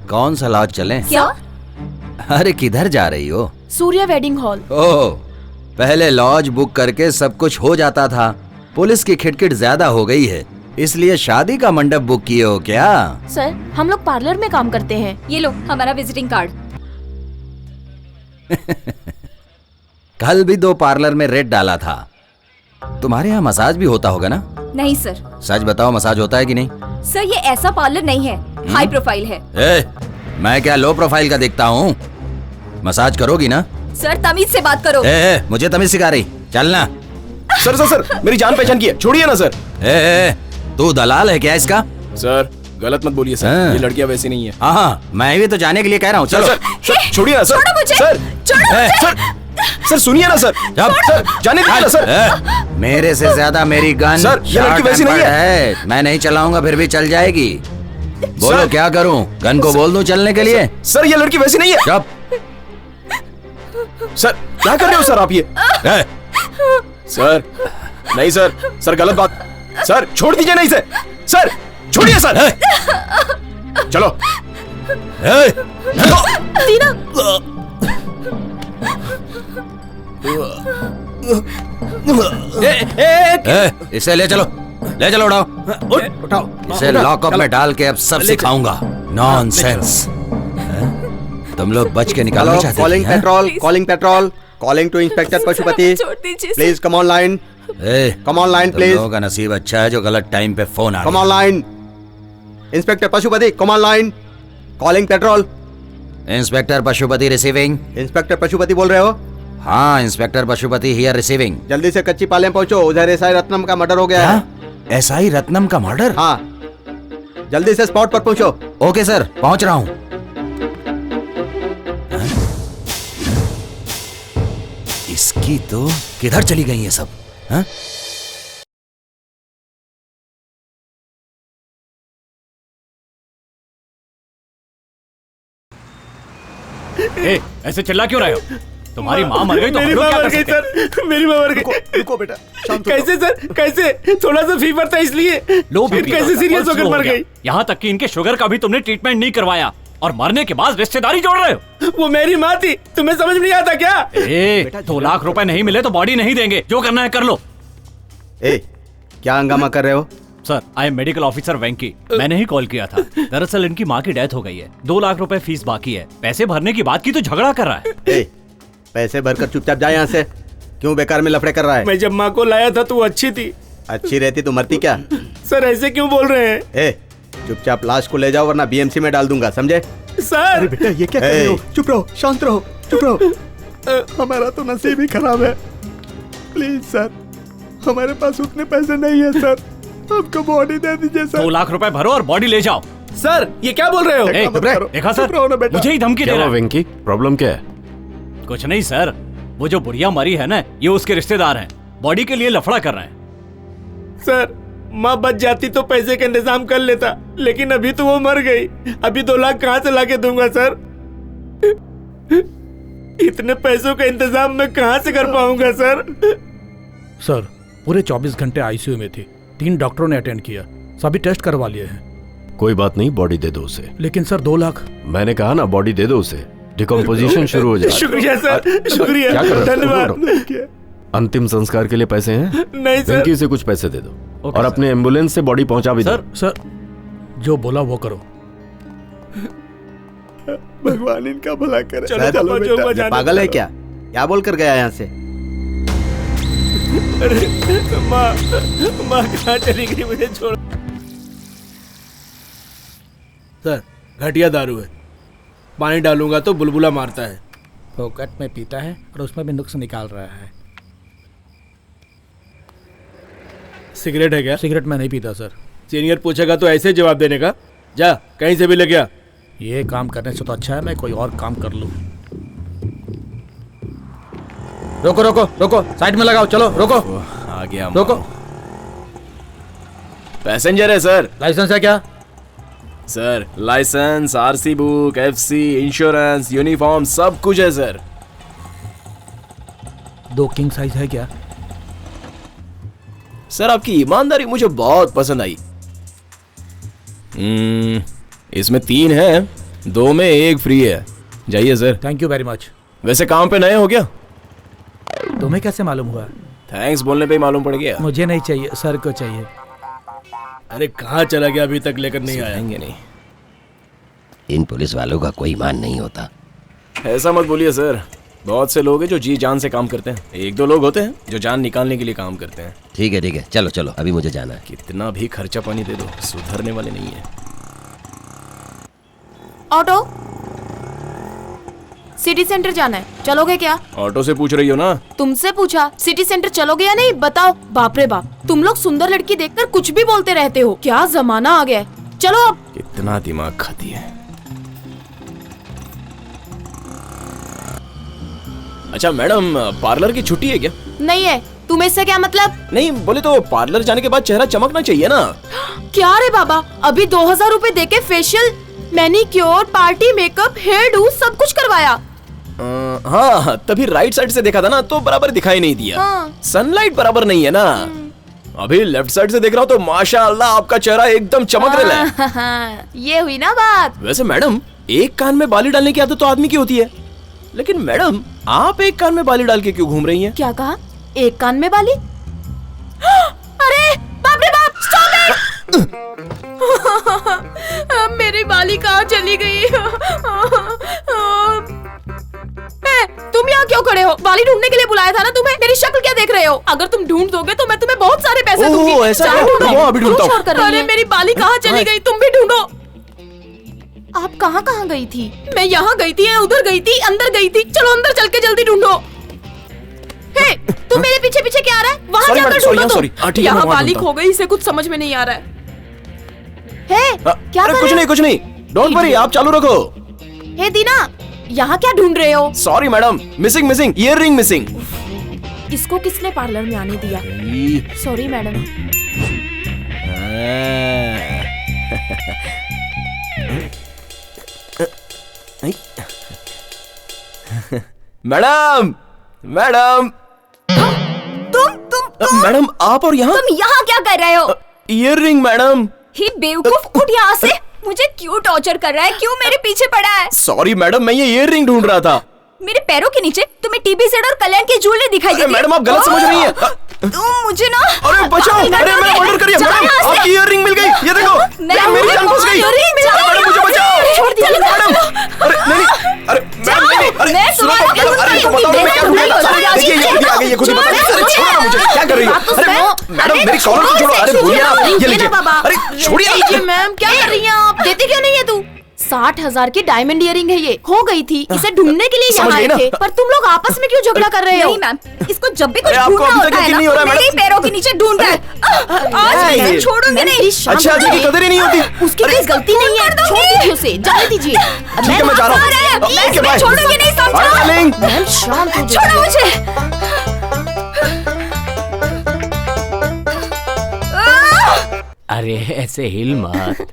कौन सा लॉज चलें? क्या? अरे किधर जा रही हो? Surya wedding hall. ओह, पहले लॉज बुक करके सब कुछ हो जाता था। पुलिस की खिटखिट ज्यादा हो गई है, इसलिए शादी का मंडप बुक किए हो क्या? सर, हम लोग पार्लर में काम करते हैं। ये लो हमारा विजिटिंग कार्ड। कल भी 2 पार्लर में रेट डाला था। तुम्हारे यहाँ मसाज भी होता होगा ना? नहीं सर। सच बताओ, मसाज होता है कि नहीं? सर ये ऐसा पार्लर नहीं है, हाई प्रोफाइल है। मैं क्या लो प्रोफाइल का देखता हूँ? मसाज करोगी ना? सर तमीज से बात करो। मुझे तमीज सिखा रही, चलना। सर सर सर, मेरी जान पहचान की है, छोड़िए ना सर। तू दलाल है क्या इसका? सर गलत मत बोलिए सर, ये लड़कियां वैसी नहीं है। हाँ, मैं भी तो जाने के लिए कह रहा हूँ। चलो सर, छोड़िए ना सर। छोड़ो मुझे। सर सर सुनिए ना सर। सर जाने दीजिए ना सर। मेरे से ज्यादा मेरी गन सर, ये लड़की वैसी नहीं है। मैं नहीं चलाऊंगा, फिर भी चल जाएगी। बोलो क्या करूं? गन को बोल दूं चलने के लिए? सर ये लड़की वैसी नहीं है। चुप। सर क्या कर रहे हो सर आप ये? सर नहीं सर, सर गलत बात। सर छोड़ दीजिए ना इसे। सर छोड़िए सर। चलो। दीना, इसे ले चलो, उठाओ। इसे लॉकअप में डाल के अब सब सिखाऊंगा। नॉनसेंस। तुम लोग बच के निकालना चाहते हो? Calling patrol, calling patrol, calling to inspector Pashupati. Please come on line, come on line please. लोगों का नसीब अच्छा है जो गलत टाइम पे फोन आ come on line. Inspector Pashupati, come on line. Calling patrol. Inspector Pashupati receiving. Inspector Pashupati बोल रहे हो? हाँ, इंस्पेक्टर पशुपति हियर रिसीविंग। जल्दी से कच्ची पालें पहुंचो, उधर एसआई रत्नम का मर्डर हो गया है। एसआई रत्नम का मर्डर? हाँ, जल्दी से स्पॉट पर पहुंचो। ओके सर, पहुंच रहा हूँ। इसकी तो किधर चली गई ये सब? हाँ? ऐसे चिल्ला क्यों रहे हो? तुम्हारी माँ मर गई तो मेरी माँ मर गई सर, मेरी माँ मर गई। रुको बेटा, कैसे सर, कैसे? थोड़ा सा फीवर था इसलिए। लो फिर बीपी कैसे सीरियस होकर मर गई? यहाँ तक कि इनके शुगर का भी तुमने ट्रीटमेंट नहीं करवाया और मरने के बाद रिश्तेदारी जोड़ रहे हो। वो मेरी माँ थी, तुम्हें समझ नहीं आता क्या? 2 लाख रुपए नहीं मिले तो बॉडी नहीं देंगे, जो करना है कर लो। क्या हंगामा कर रहे हो? Sir, I am medical officer Venky. मैंने ही कॉल किया था। दरअसल इनकी माँ की डेथ हो गई है, 2 लाख रुपए फीस बाकी है। पैसे भरने की बात की तो झगड़ा कर रहा है। पैसे भरकर चुपचाप जा यहाँ से। क्यों बेकार में लफड़े कर रहा है? मैं जब माँ को लाया था तो वो अच्छी थी। अच्छी रहती तो मरती क्या? सर ऐसे क्यों बोल रहे हैं? चुपचाप लाश को ले जाओ वरना बीएमसी में डाल दूंगा, समझे? सर बेटा ये क्या कर रहे हो? चुप रहो, शांत रहो, चुप रहो। हमारा तो नसीब ही खराब है। प्लीज सर, हमारे पास उतने पैसे नहीं है सर, हमको बॉडी दे दीजिए सर। 2 लाख रुपए भरो और बॉडी ले जाओ। सर ये क्या बोल रहे हो? देखा सर, मुझे ही धमकी दे रहा है। वेंकी, प्रॉब्लम क्या है? कुछ नहीं सर, वो जो बुढ़िया मरी है ना, ये उसके रिश्तेदार हैं, बॉडी के लिए लफड़ा कर रहे हैं। सर माँ बच जाती तो पैसे का इंतजाम कर लेता, लेकिन अभी तो वो मर गई। अभी 2 लाख कहाँ से लाके दूंगा सर? इतने पैसों का इंतजाम मैं कहाँ से कर पाऊंगा सर? सर पूरे 24 घंटे आईसीयू में थी, 3 डॉक्टरों ने अटेंड किया, सभी टेस्ट करवा लिए हैं। कोई बात नहीं, बॉडी दे दो उसे। लेकिन सर 2 लाख। मैंने कहा ना, बॉडी दे दो उसे, डिकम्पोजिशन शुरू हो जाए। शुक्रिया सर, शुक्रिया, धन्यवाद। अंतिम संस्कार के लिए पैसे हैं? नहीं सर। वेंकी से कुछ पैसे दे दो और अपने एम्बुलेंस से बॉडी पहुंचा भी दो। सर जो बोला वो करो। भगवान इनका भला करे। चलो, चलो बेटा। ये पागल है क्या बोल कर गया यहाँ से? माँ कहाँ चली गई, मुझे छोड़। सर घटिया दारू है, पानी डालूंगा तो बुलबुला मारता है। फोकट में पीता है और उसमें भी नुक्स निकाल रहा है। सिगरेट है क्या? सिगरेट मैं नहीं पीता सर। सीनियर पूछेगा तो ऐसे जवाब देने का? जा कहीं से भी ले गया। ये काम करने से तो अच्छा है मैं कोई और काम कर लूं। रोको रोको रोको, साइड में लगाओ, चलो रोको। आ गया, रोको। पैसेंजर है सर। लाइसेंस है क्या? Sir licence, RC book, FC, insurance, uniform सब कुछ है सर। 2 किंग साइज है क्या? सर आपकी ईमानदारी मुझे बहुत पसंद आई। इसमें 3 है, 2 में 1 फ्री है। जाइए sir. Thank you very much. वैसे काम पे नए हो क्या? तुम्हें कैसे मालूम हुआ? थैंक्स बोलने पे ही मालूम पड़ गया। मुझे नहीं चाहिए, सर को चाहिए। अरे कहाँ चला गया, अभी तक लेकर नहीं आया? आएंगे नहीं। इन पुलिस वालों का कोई ईमान नहीं होता। ऐसा मत बोलिए सर, बहुत से लोग हैं जो जी जान से काम करते हैं। 1-2 लोग होते हैं जो जान निकालने के लिए काम करते हैं। ठीक है, चलो चलो, अभी मुझे जाना है। कितना भी खर्चा पानी दे दो, सुधरने वाले नहीं है। ऑटो, सिटी सेंटर जाना है, चलोगे क्या? ऑटो से पूछ रही हो ना? तुमसे पूछा, सिटी सेंटर चलोगे या नहीं बताओ। बाप रे बाप, तुम लोग सुंदर लड़की देखकर कुछ भी बोलते रहते हो। क्या जमाना आ गया है। चलो अब। कितना दिमाग खाती है। अच्छा मैडम, पार्लर की छुट्टी है क्या? नहीं है। तुम्हें इससे क्या मतलब? नहीं बोले तो पार्लर जाने के बाद चेहरा चमकना चाहिए ना। क्या रे बाबा, अभी 2000 रुपए देके facial, manicure, party makeup, hairdo सब कुछ करवाया। हाँ, तभी राइट साइड से देखा था ना तो बराबर दिखाई नहीं दिया। हाँ। सनलाइट बराबर नहीं है ना। अभी लेफ्ट साइड से देख रहा हूँ तो माशाअल्लाह आपका चेहरा एकदम चमक रहा है। ये हुई ना बात। वैसे मैडम, एक कान में बाली डालने की आदत तो आदमी की होती है, लेकिन मैडम आप एक कान में बाली डाल के क्यों घूम रही हैं? क्या कहा? एक कान में बाली? अरे बाप रे बाप, स्टॉप इट! मेरी बाली कहाँ चली गई? तुम यहाँ क्यों खड़े हो? बाली ढूंढने के लिए बुलाया था ना तुम्हें। मेरी शक्ल क्या देख रहे हो? अगर तुम ढूंढ दोगे तो मैं तुम्हें बहुत सारे पैसे दूंगी। ऐसा जाओ है? ढूंढो। रुको, अभी ढूंढता हूँ। क्यों शोर कर रही है? अरे मेरी बाली कहाँ चली गई? तुम भी ढूंढो। आप कहाँ गई थी? मैं यहाँ गई थी, उधर गई थी, अंदर गई थी। चलो अंदर चल के जल्दी ढूंढो। हे, तुम मेरे पीछे पीछे क्या आ रहा है? वहाँ जाकर ढूंढो तुम। यहाँ बाली खो गई, इसे कुछ समझ में नहीं आ रहा है। हे, क्या कर रहे हो? कुछ नहीं, डोंट वरी, आप चालू रखो। हे दीना, यहाँ क्या ढूंढ रहे हो? Sorry madam, missing earliness missing. इसको किसने पार्लर में आने दिया? Sorry madam. मैडम मैडम, आप और यहाँ? तुम यहाँ क्या कर रहे हो? Earliness madam. ही बेवकूफ, उठ यहाँ से। मुझे क्यों टॉर्चर कर रहा है? क्यों मेरे पीछे पड़ा है? सॉरी मैडम, मैं ये ईयररिंग ढूंढ रहा था। मेरे पैरों के नीचे तुम्हें टीबी सेट और कल्याण के झूले दिखाई देते हैं। मैडम आप गलत समझ रही हैं। तुम मुझे ना। अरे बचाओ, अरे मैं मर्डर करिए मैडम, आपकी ईयररिंग मिल गई, ये देखो। मेरी जान फंस गई। मैडम मुझे बचाओ। छोड़ दिया मैडम, अरे नहीं, अरे मैडम नहीं, अरे सुनो तो, अरे इनको बताओ मैं क्या ढूंढ रहा था। देखिए ये खुद ही आ गई, ये खुद ही बता रही है। अरे छोड़ो ना मुझे, क्या कर रही हो? अरे मैडम मेरी कॉलर तो छोड़ो। अरे भूलिए आप, ये लीजिए। अरे छोड़िए मैम, क्या कर रही हैं आप? देते क्यों नहीं है तू? 60,000 की डायमंड इयरिंग है, ये खो गई थी। इसे ढूंढने के लिए यहाँ आए थे, पर तुम लोग आपस में क्यों झगड़ा कर रहे हो? नहीं मैम, इसको जब भी कुछ आपको ढूंढना अभी तक होता है यकीन ना, नहीं हो रहा है, मेरे ही पैरों के नीचे ढूंढता है। आज ये। मैं छोड़ूंगी नहीं। अच्छा जी की कदर ही नहीं होती। उसकी कोई गलती नहीं है, छोड़ दीजिए उसे, जाने दीजिए। ठीक है मैं जा रहा हूँ। मैं छोड़ूंगी नहीं, समझो? मैम शांत हो जाइए। छोड़ो मुझे। अरे ऐसे हिल मत।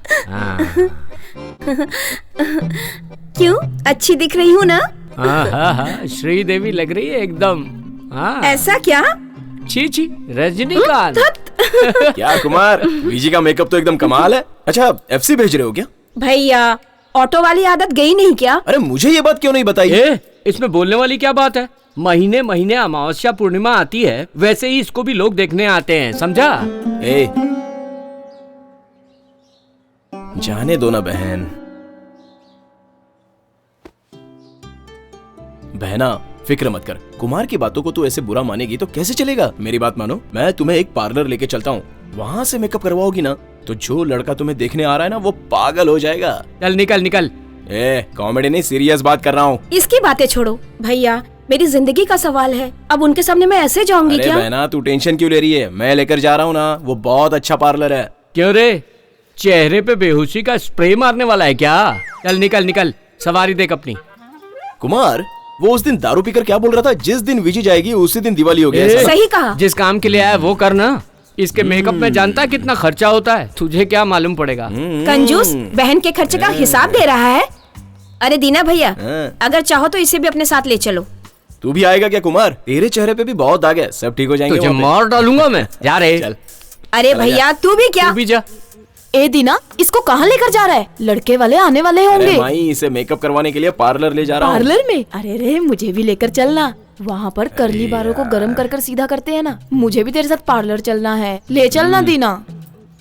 क्यों, अच्छी दिख रही हूँ ना? हाँ, श्रीदेवी लग रही है एकदम। हाँ। ऐसा क्या? छी रजनीकांत। क्या कुमार, बीजी का मेकअप तो एकदम कमाल है। अच्छा FC भेज रहे हो क्या? भैया, ऑटो वाली आदत गई नहीं क्या? अरे मुझे ये बात क्यों नहीं बताई? इसमें बोलने वाली क्या बात है? महीने महीने अमावस्या पूर्णिमा आती है, वैसे ही इसको भी लोग देखने आते हैं, समझा? जाने दो ना बहन। बहना फिक्र मत कर, कुमार की बातों को तू ऐसे बुरा मानेगी तो कैसे चलेगा? मेरी बात मानो, मैं तुम्हें एक पार्लर लेके चलता हूँ, वहाँ से मेकअप करवाओगी ना तो जो लड़का तुम्हें देखने आ रहा है ना वो पागल हो जाएगा। चल निकल। कॉमेडी नहीं, सीरियस बात कर रहा हूँ। इसकी बातें छोड़ो भैया, मेरी जिंदगी का सवाल है। अब उनके सामने मैं ऐसे जाऊंगी क्या? बहना तू टेंशन क्यों ले रही है? मैं लेकर जा रहा हूँ ना, वो बहुत अच्छा पार्लर है। क्यों रे, चेहरे पे बेहोशी का स्प्रे मारने वाला है क्या? चल निकल, सवारी देख अपनी। कुमार, वो उस दिन दारू पीकर क्या बोल रहा था? जिस दिन विजी जाएगी उसी दिन दिवाली हो गया। सही कहा। जिस काम के लिए आया वो करना। इसके मेकअप में जानता है कितना खर्चा होता है? तुझे क्या मालूम पड़ेगा? कंजूस, बहन के खर्चे का हिसाब दे रहा है। अरे दीना भैया, अगर चाहो तो इसे भी अपने साथ ले चलो। तू भी आएगा क्या कुमार? तेरे चेहरे पे भी बहुत दाग है, सब ठीक हो जाएंगे। तुझे मार डालूंगा मैं। जा रे। चल। अरे भैया तू भी क्या? तू भी जा। ए दीना, इसको कहाँ लेकर जा रहा है? लड़के वाले आने वाले अरे होंगे। माई, इसे मेकअप करवाने के लिए पार्लर ले जा रहा हूँ। पार्लर में? अरे रे, मुझे भी लेकर चलना। वहाँ पर कर्ली बालों को गरम कर कर सीधा करते हैं ना। मुझे भी तेरे साथ पार्लर चलना है, ले चलना दीना।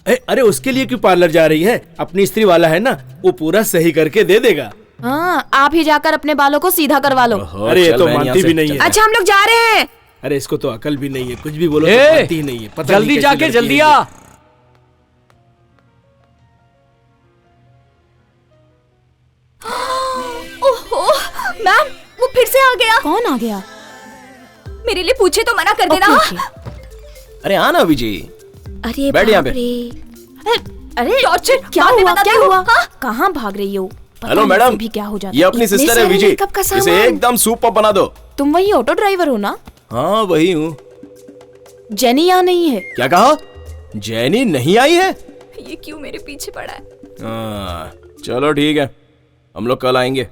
अरे उसके लिए क्यों पार्लर जा रही है? अपनी स्त्री वाला है ना, वो पूरा सही करके दे देगा। हाँ, आप ही जाकर अपने बालों को सीधा करवा लो। अरे ये तो मानती भी नहीं है। अच्छा हम लोग जा रहे हैं। अरे इसको तो अकल भी नहीं है, कुछ भी बोलो तो ए, मानती ही नहीं है। पता जल्दी नहीं कैसी जाके लड़की जल्दी है आ। ओहो, मैम वो फिर से आ गया। कौन आ गया? मेरे लिए पूछे तो मना कर देना। ओके, अरे आना विजय, अरे बैठ यहाँ पे। अरे टॉर्चर क्या बाद में हुआ? बताती क्या हूँ। हुआ? हाँ? कहाँ भाग रही हो? पता हेलो नहीं मैडम, भी क्या हो जाता ये अपनी इतने सिस्टर है सारे विजय, मेकअप का इसे सामान। एकदम सुपर बना दो। तुम वही ऑटो ड्राइवर हो ना? हाँ वही हूँ। जेनी यहाँ नहीं है। क्या कहा? जैनी नहीं आई है? ये क्यों मेरे पीछे पड़ा है? चलो ठीक है, हम लोग कल आएंगे।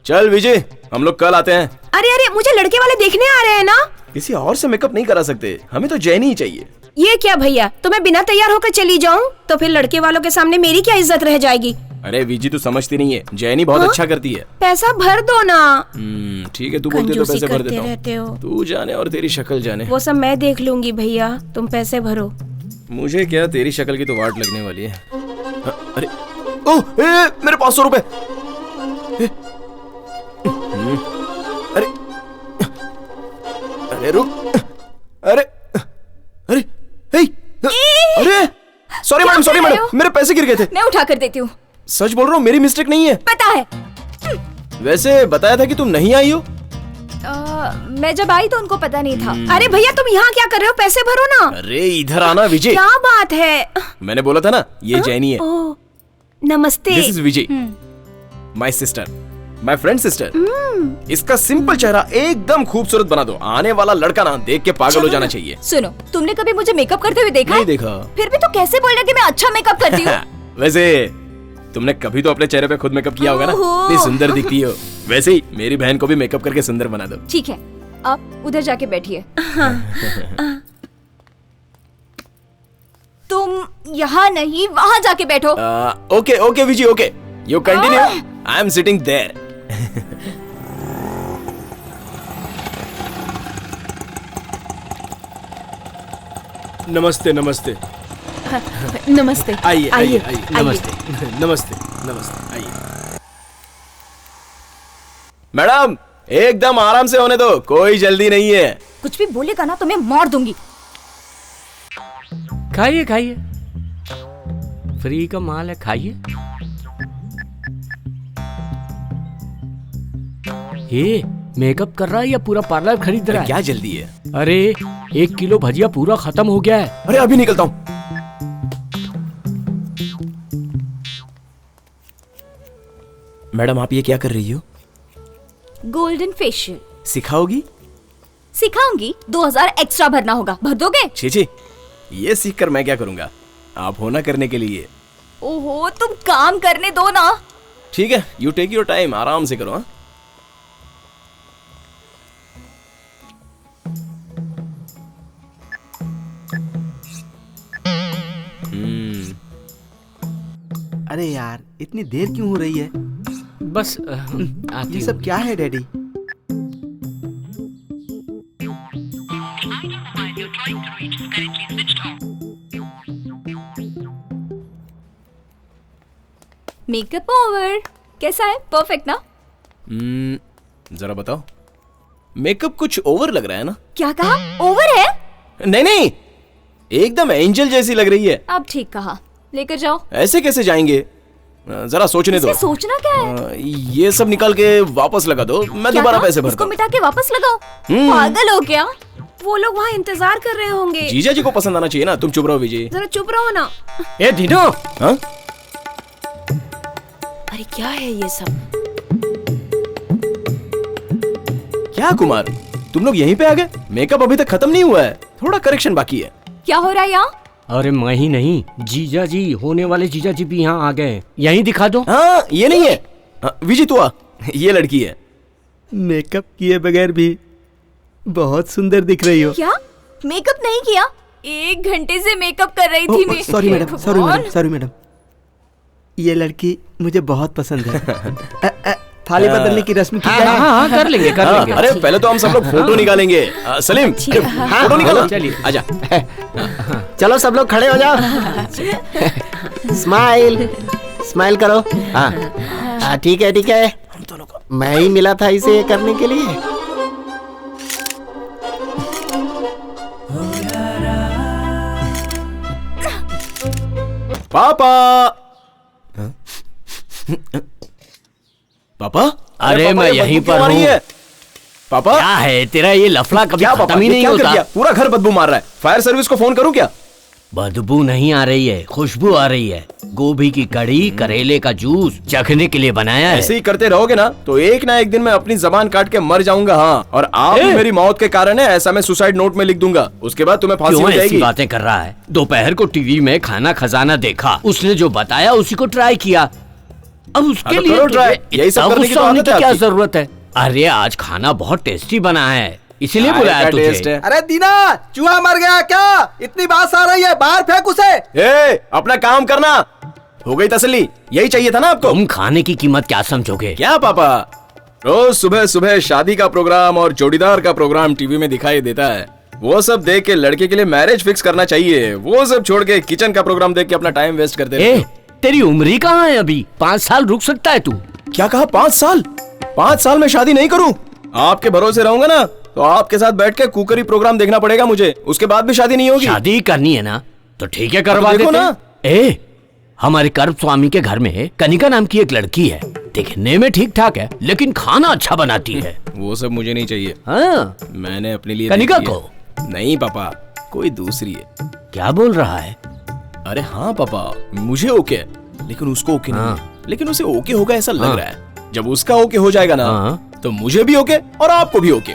चल विजय, हम लोग कल आते हैं। अरे अरे, मुझे लड़के वाले देखने आ रहे हैं ना। किसी और से मेकअप नहीं करा सकते, हमें तो जैनी ही चाहिए। ये क्या भैया, तो मैं बिना तैयार होकर चली जाऊं तो फिर लड़के वालों के सामने मेरी क्या इज्जत रह जाएगी? अरे विजय तू समझती नहीं है, जैनी बहुत अच्छा करती है। पैसा भर दो ना। ठीक है, तू बोलती है तो कंजूसी पैसे भर करते देता रहते हो। हूँ। तू जाने और तेरी शक्ल जाने। वो सब मैं देख लूंगी भैया, तुम पैसे भरो। मुझे क्या, तेरी शक्ल की तो वाट लगने वाली है। अरे ओह, मेरे 500 रुपए। अरे अरे रुक, अरे अरे अरे सॉरी मैडम, मेरे पैसे गिर गए थे। मैं उठा कर देती हूँ। सच बोल रहा हूँ, मेरी मिस्टेक नहीं है। पता है। वैसे बताया था कि तुम नहीं आई हो। मैं जब आई तो उनको पता नहीं था। अरे भैया तुम यहाँ क्या कर रहे हो? पैसे भरो ना। अरे इधर आना विजय। क्या बात है? मैंने बोला था ना, ये जैनी है। ओह, नमस्ते। This is Vijay, my sister, my friend sister. इसका सिंपल चेहरा एकदम खूबसूरत बना दो। आने वाला लड़का ना देख के पागल हो जाना चाहिए। सुनो, तुमने कभी मुझे मेकअप करते हुए देखा? नहीं देखा। फिर भी तो कैसे बोल रहे कि मैं अच्छा मेकअप करती हूँ? वैसे तुमने कभी तो अपने चेहरे पे खुद मेकअप किया होगा ना, ओहो। इतनी सुंदर दिखती हो। वैसे ही मेरी बहन को भी मेकअप करके सुंदर बना दो। ठीक है, आप उधर जाके बैठिए। तुम यहाँ नहीं, वहाँ जाके बैठो। Okay okay Vijay, okay you continue, I am sitting there. नमस्ते नमस्ते। नमस्ते। आइए आइए आइए। नमस्ते। नमस्ते नमस्ते, आइए। मैडम एकदम आराम से होने दो, कोई जल्दी नहीं है। कुछ भी बोलेगा ना तो मैं मार दूंगी। खाइए खाइए, फ्री का माल है, खाइए। ये मेकअप कर रहा है या पूरा पार्लर खरीद रहा है? क्या जल्दी है? अरे 1 किलो भजिया पूरा खत्म हो गया है। अरे अभी निकलता हूँ। मैडम आप ये क्या कर रही हो? गोल्डन फेशियल सिखाओगी? सिखाऊंगी। 2000 एक्स्ट्रा भरना होगा, भर दोगे? छी, ये सीख कर मैं क्या करूंगा, आप होना करने के लिए। ओहो, तुम काम करने दो ना। ठीक है, यू टेक योर टाइम, आराम से करो। हाँ अरे यार, इतनी देर क्यों हो रही है? बस आती ये हूँ। सब क्या है डैडी? Makeup over. कैसा है? परफेक्ट ना? जरा बताओ, मेकअप कुछ ओवर लग रहा है ना? क्या कहा? ओवर है? नहीं, एकदम एंजल जैसी लग रही है। अब ठीक कहा, लेकर जाओ। ऐसे कैसे जाएंगे? जरा सोचने दो। इसमें सोचना क्या है? ये सब निकाल के वापस लगा दो, मैं क्या दोबारा कहा? पैसे भरता इसको हूँ। मिटा के वापस लगाओ। पागल हो क्या? वो लोग वहाँ इंतजार कर रहे होंगे। जीजा जी को पसंद आना चाहिए ना। तुम चुप रहो विजय। जरा चुप रहो ना। ए दीनो, हाँ? अरे क्या है ये सब? क्या कुमार, तुम लोग यहीं पे आ गए? मेकअप अभी तक खत्म नहीं हुआ है, थोड़ा करेक्शन बाकी है। क्या हो रहा है यहाँ? अरे मैं ही नहीं, जीजा जी, होने वाले जीजा जी भी यहाँ आ गए। यहीं दिखा दो। हाँ ये नहीं है। विजय तू आ, ये लड़की है। मेकअप किए बगैर भी बहुत सुंदर दिख रही हो। क्या? मेकअप नहीं किया? 1 घंटे से मेकअप कर रही थी मैं। Sorry madam, sorry madam, sorry madam. ये लड़की मुझे बहुत पसंद है। थाली बदलने की रस्म की जाए? हाँ, कर लेंगे कर लेंगे। अरे पहले तो हम सब लोग फोटो निकालेंगे। सलीम फोटो निकालो। चलिए आजा। चलो सब लोग खड़े हो जाओ। स्माइल स्माइल करो। हाँ ठीक है ठीक है। मैं ही मिला था इसे ये करने के लिए। पापा पापा अरे मैं यहीं पर हूँ। पापा क्या है तेरा ये लफड़ा कभी क्या पापा खत्म ही ये नहीं क्या कर होता। दिया? पूरा घर बदबू मार रहा है। फायर सर्विस को फोन करूं क्या? बदबू नहीं आ रही है, खुशबू आ रही है। गोभी की कड़ी, करेले का जूस चखने के लिए बनाया है। ऐसे ही करते रहोगे ना तो एक ना एक दिन मैं अपनी जबान काट के मर जाऊंगा। हाँ, और आप मेरी मौत के कारण है ऐसा मैं सुसाइड नोट में लिख दूंगा। उसके बाद तुम्हें फांसी हो क्यों ऐसी जाएगी। बातें कर रहा है? दोपहर को टीवी में खाना खजाना देखा, उसने जो बताया उसी को ट्राई किया। अब उसके तो लिए करो try। तुझे यही सब इतना करने की गुस्सा तो होने आदत की है क्या आपकी। जरूरत है? अरे आज खाना बहुत टेस्टी बना है, इसीलिए चाय बुलाया का टेस्ट तुझे। है। अरे दीना चूहा मर गया क्या? इतनी बात आ रही है, बाहर फेंक उसे। ए, अपना काम करना। हो गई तसल्ली? यही चाहिए था ना आपको? तुम खाने की कीमत क्या समझोगे? क्या पापा, रोज सुबह सुबह शादी का प्रोग्राम और जोड़ीदार का प्रोग्राम टीवी में दिखाई देता है। वो सब देख के लड़के के लिए मैरिज फिक्स करना चाहिए। वो सब छोड़ के किचन का प्रोग्राम देख के अपना टाइम वेस्ट करते रहते हो। तेरी उम्र ही कहाँ है अभी? 5 साल रुक सकता है तू? क्या कहा? 5 साल? 5 साल में शादी नहीं करूं? आपके भरोसे रहूंगा ना तो आपके साथ बैठ के कुकरी प्रोग्राम देखना पड़ेगा मुझे। उसके बाद भी शादी नहीं होगी। शादी करनी है ना तो ठीक है, करवा देखो देते ना। हैं। हमारे कर्म स्वामी के घर में कनिका नाम की एक लड़की है, दिखने में ठीक ठाक है लेकिन खाना अच्छा बनाती है। वो सब मुझे नहीं चाहिए। हाँ, मैंने अपने लिए कनिका देखी है। को? नहीं पापा, कोई दूसरी है। क्या बोल रहा है? अरे हाँ पापा, मुझे ओके है लेकिन उसको ओके नहीं है। लेकिन उसे ओके होगा ऐसा लग रहा है। जब उसका ओके हो जाएगा ना तो मुझे भी ओके और आपको भी ओके।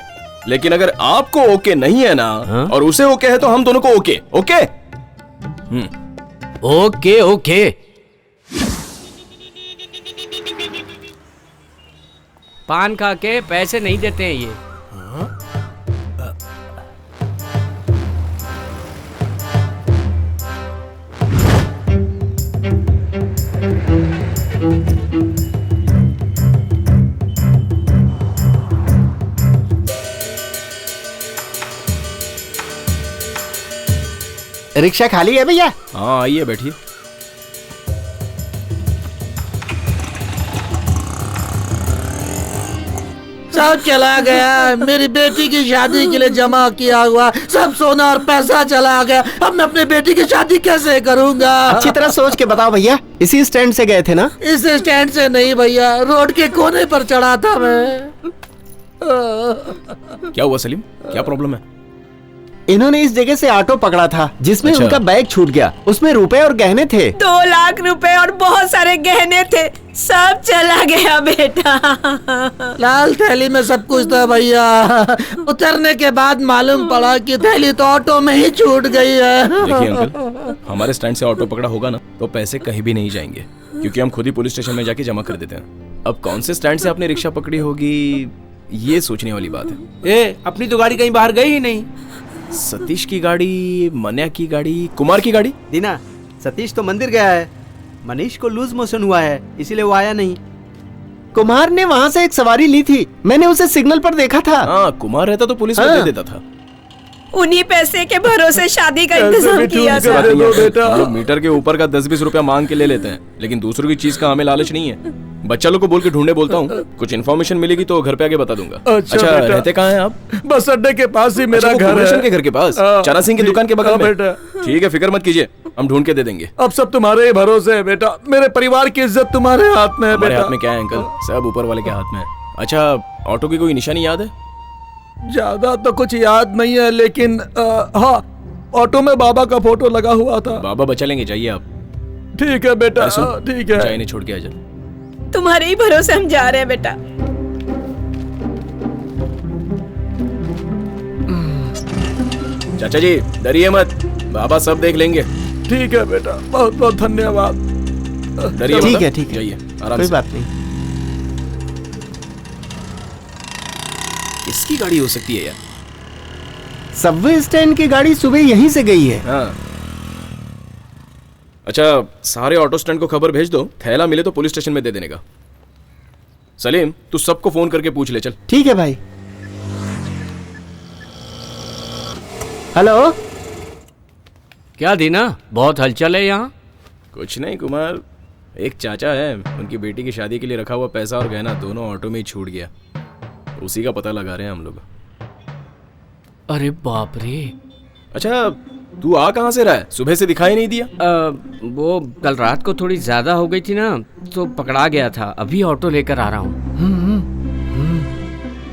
लेकिन अगर आपको ओके नहीं है ना और उसे ओके है तो हम दोनों को ओके। Okay okay okay. पान खा के पैसे नहीं देते हैं ये। रिक्शा खाली है भैया? हाँ आइए बैठिए। सब चला गया। मेरी बेटी की शादी के लिए जमा किया हुआ सब सोना और पैसा चला गया। अब मैं अपनी बेटी की शादी कैसे करूंगा? अच्छी तरह सोच के बताओ भैया। इसी स्टैंड से गए थे ना? इस स्टैंड से नहीं भैया, रोड के कोने पर चढ़ा था मैं। क्या हुआ सलीम, क्या प्रॉब्लम है? इन्होंने इस जगह से ऑटो पकड़ा था जिसमें अच्छा। उनका बैग छूट गया। उसमें रुपए और गहने थे। 2 लाख रुपए और बहुत सारे गहने थे, सब चला गया बेटा। लाल थैली में सब कुछ था भैया। उतरने के बाद मालूम पड़ा कि थैली तो ऑटो में ही छूट गई है। देखिए अंकल, हमारे स्टैंड से ऑटो पकड़ा होगा ना तो पैसे कहीं भी नहीं जाएंगे क्योंकि हम खुद ही पुलिस स्टेशन में जाके जमा कर देते हैं। अब कौन से स्टैंड से आपने रिक्शा पकड़ी होगी ये सोचने वाली बात है। अपनी तो गाड़ी कहीं बाहर गई ही नहीं। सतीश की गाड़ी, मन्या की गाड़ी, कुमार की गाड़ी। दीना, सतीश तो मंदिर गया है। मनीष को लूज मोशन हुआ है इसीलिए वो आया नहीं। कुमार ने वहाँ से एक सवारी ली थी, मैंने उसे सिग्नल पर देखा था। हाँ, कुमार रहता तो पुलिस में दे देता था। उन्हीं पैसे के भरोसे शादी का इंतजाम किया था। हम लोग मीटर के ऊपर का 10-20 रुपया मांग के ले लेते हैं लेकिन दूसरों की चीज का हमें लालच नहीं है। बच्चा लोग को बोल के ढूंढने बोलता हूँ, कुछ इन्फॉर्मेशन मिलेगी तो घर पे आके बता दूंगा। अच्छा रहते कहाँ हैं आप? बस अड्डे के पास ही मेरा घर है। के घर के पास, चना सिंह की दुकान के बगल में। ठीक है, फिक्र मत कीजिए, हम ढूंढ के दे देंगे। अब सब तुम्हारे ही भरोसे है बेटा। मेरे परिवार की इज्जत तुम्हारे हाथ में है हमारे बेटा। हाथ में क्या है अंकल, सब ऊपर वाले के हाथ में है। अच्छा, ऑटो की कोई निशानी याद है? ज्यादा तो कुछ याद नहीं है लेकिन हाँ, ऑटो में बाबा का फोटो लगा हुआ था। बाबा बचा लेंगे, जाइए आप। ठीक है बेटा, ठीक है। चाय नहीं छोड़ के आ जा। तुम्हारे ही भरोसे हम जा रहे हैं बेटा। चाचा जी डरिए मत, बाबा सब देख लेंगे। ठीक है बेटा, बहुत बहुत धन्यवाद। डरिए मत। ठीक है, ठीक है, जाइए आराम कोई से। बात नहीं। किसकी गाड़ी हो सकती है यार? सबवे स्टैंड की गाड़ी सुबह यहीं से गई है। हाँ। अच्छा, सारे ऑटो स्टैंड को खबर भेज दो, थैला मिले तो पुलिस स्टेशन में दे देने का। सलीम, तू सबको फोन करके पूछ ले। चल ठीक है भाई। हेलो, क्या दीना, बहुत हलचल है यहाँ? कुछ नहीं कुमार, एक चाचा है, उनकी बेटी की शादी के लिए रखा हुआ पैसा और गहना दोनों ऑटो में ही छूट गया। उसी का पता लगा रहे हैं हम लोग। अरे बाप रे। अच्छा, तू आ कहाँ से रहा है? सुबह से दिखाई नहीं दिया। वो कल रात को थोड़ी ज्यादा हो गई थी ना, तो पकड़ा गया था। अभी ऑटो लेकर आ रहा हूँ।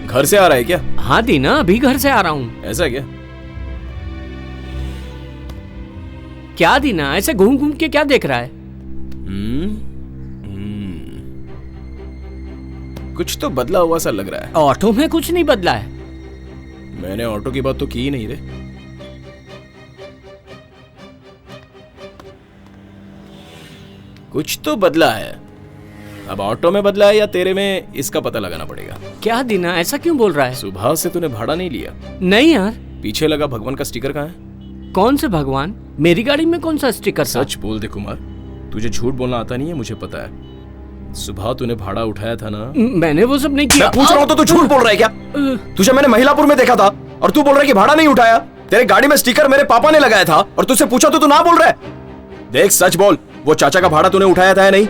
घर से आ रहा है क्या? हाँ दीना, अभी घर से आ रहा हूँ। ऐसा क्या? क्या दीना, ऐसे घूम घूम के क्या देख रहा है? कुछ तो बदला हुआ सा लग रहा है। ऑटो में कुछ नहीं बदला है। मैंने ऑटो की बात तो की ही नहीं रे। कुछ तो बदला है। अब ऑटो में बदला है या तेरे में, इसका पता लगाना पड़ेगा। क्या दीना, ऐसा क्यों बोल रहा है? सुबह से तूने भाड़ा नहीं लिया? नहीं यार। पीछे लगा भगवान का स्टिकर कहाँ है? कौन से भगवान? मेरी गाड़ी में कौन सा स्टिकर? सच बोल दे कुमार, तुझे झूठ बोलना आता नहीं है, मुझे पता है। सुबह तूने भाड़ा उठाया था ना? मैंने वो सब नहीं किया। मैं पूछ रहा हूँ तो तू झूठ बोल रहा है क्या? तुझे मैंने महिलापुर में देखा था और तू बोल रहा है कि भाड़ा नहीं उठाया। तेरे गाड़ी में स्टिकर मेरे पापा ने लगाया था और तुझसे पूछा तो तू ना बोल रहा है। देख सच बोल, वो चाचा का भाड़ा तूने उठाया था या नहीं?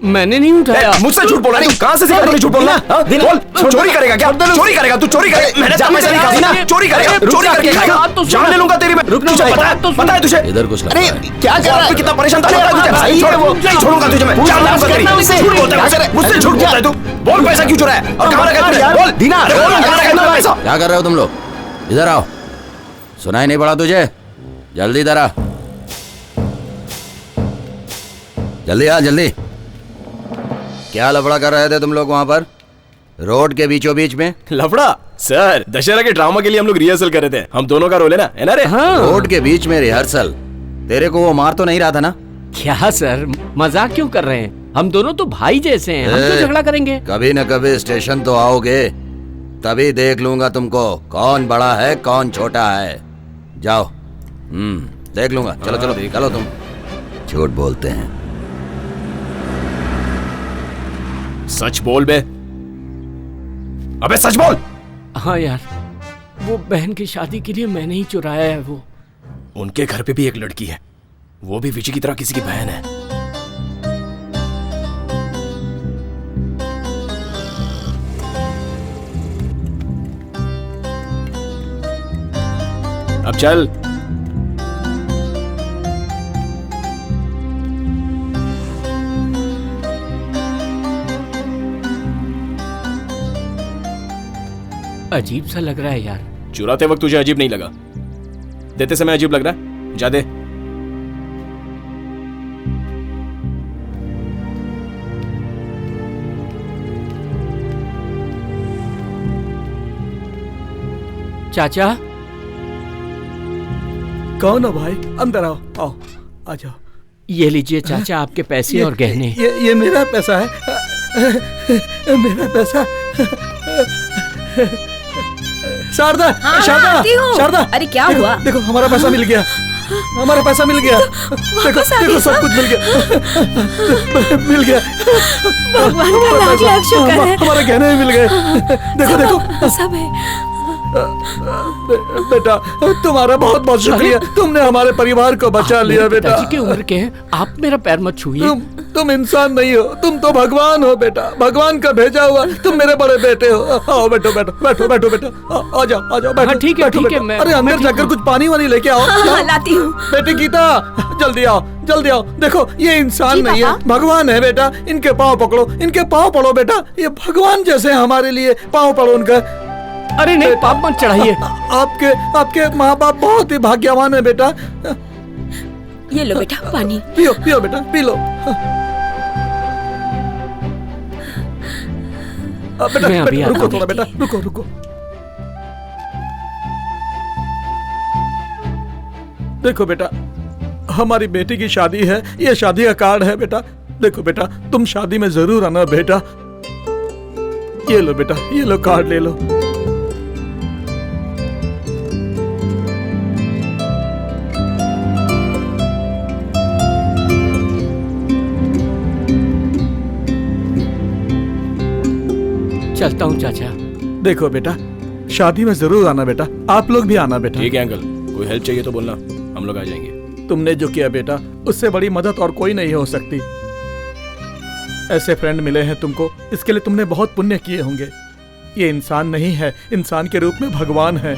मैंने नहीं उठाया। मुझसे झूठ बोल रहा है तू? कहां से सीखा तूने झूठ बोलना? बोल, चोरी करेगा क्या? चोरी करेगा तू? चोरी करेगा? मैंने तो पैसे नहीं खाया ना। चोरी करेगा? चोरी करके खाएगा? जान ले लूंगा तेरी मैं। तुझे पता है तुझे? इधर कुछ अरे क्या कर रहा है? कितना परेशान था तुझे? छोड़ वो, नहीं छोड़ूंगा तुझे मैं। जान लूंगा तेरी। झूठ बोलता है मुझसे झूठ बोलता है तू। बोल पैसा क्यों चुराया और कहां रखा तूने? बोल दीना, बोल कहां रखा तूने पैसा? क्या कर रहे हो तुम लोग? इधर आओ। सुनाई नहीं पड़ा तुझे? जल्दी इधर आ, जल्दी आ, जल्दी। क्या लफड़ा कर रहे थे तुम लोग वहां पर रोड के बीचों बीच में? लफड़ा? सर, दशहरा के ड्रामा के लिए हम लोग रिहर्सल कर रहे थे। हम दोनों का रोल है ना रे? हाँ। रोड के बीच में रिहर्सल? तेरे को वो मार तो नहीं रहा था ना? क्या सर, मजाक क्यों कर रहे हैं? हम दोनों तो भाई जैसे हैं, हम क्यों झगड़ा करेंगे? कभी न कभी स्टेशन तो आओगे, तभी देख लूंगा तुमको कौन बड़ा है कौन छोटा है। जाओ, देख लूंगा। चलो चलो चलो, तुम झूठ बोलते हैं। सच बोल बे। अबे सच बोल। हाँ यार, वो बहन की शादी के लिए मैंने ही चुराया है वो। उनके घर पे भी एक लड़की है, वो भी विजय की तरह किसी की बहन है। अब चल। अजीब सा लग रहा है यार। चुराते वक्त तुझे अजीब नहीं लगा? देते समय अजीब लग रहा है? जा दे। चाचा। कौन हो भाई? अंदर आओ, आओ, आ जाओ। ये लीजिए चाचा, आपके पैसे और गहने। ये मेरा पैसा है, मेरा पैसा। शारदा, शारदा, शारदा। अरे क्या हुआ? देखो हमारा पैसा मिल गया, हमारा पैसा मिल गया। देखो देखो सब कुछ मिल गया, मिल गया। भगवान का लाख लाख शुक्र है। हमारे गहने भी मिल गए। देखो देखो सब है। बेटा तुम्हारा बहुत बहुत शुक्रिया, तुमने हमारे परिवार को बचा लिया बेटा। पिताजी की उम्र के हैं, आप मेरा पैर मत छूइए। तुम इंसान नहीं हो, तुम तो भगवान हो बेटा, भगवान का भेजा हुआ। तुम मेरे बड़े बेटे हो। आओ बैठो बैठो बैठो बैठो बेटा, आ जाओ आ जाओ बैठो। ठीक है ठीक है। मैं अरे अंदर जाकर कुछ पानी वानी लेके आओ। हाँ, लाती हूँ। बेटी गीता जल्दी आओ, जल्दी आओ। देखो ये इंसान नहीं है, भगवान है बेटा। इनके पाँव पकड़ो, इनके पाँव पड़ो बेटा। ये भगवान जैसे हमारे लिए, पाँव पड़ो उनका। अरे नहीं, पाप मत चढ़ाइए। आपके माँ बाप बहुत ही भाग्यवान है बेटा। ये लो बेटा पानी। पियो पियो बेटा, पी लो। बेटा रुको थोड़ा बेटा, रुको रुको। देखो बेटा, हमारी बेटी की शादी है, ये शादी का कार्ड है बेटा। देखो बेटा, तुम शादी में जरूर आना बेटा। ये लो बेटा, ये लो कार्ड ले लो। चलता हूँ चाचा। देखो बेटा, शादी में जरूर आना बेटा, आप लोग भी आना बेटा। ठीक है अंकल, कोई हेल्प चाहिए तो बोलना, हम लोग आ जाएंगे। तुमने जो किया बेटा, उससे बड़ी मदद और कोई नहीं हो सकती। ऐसे फ्रेंड मिले हैं तुमको, इसके लिए तुमने बहुत पुण्य किए होंगे। ये इंसान नहीं है, इंसान के रूप में भगवान है।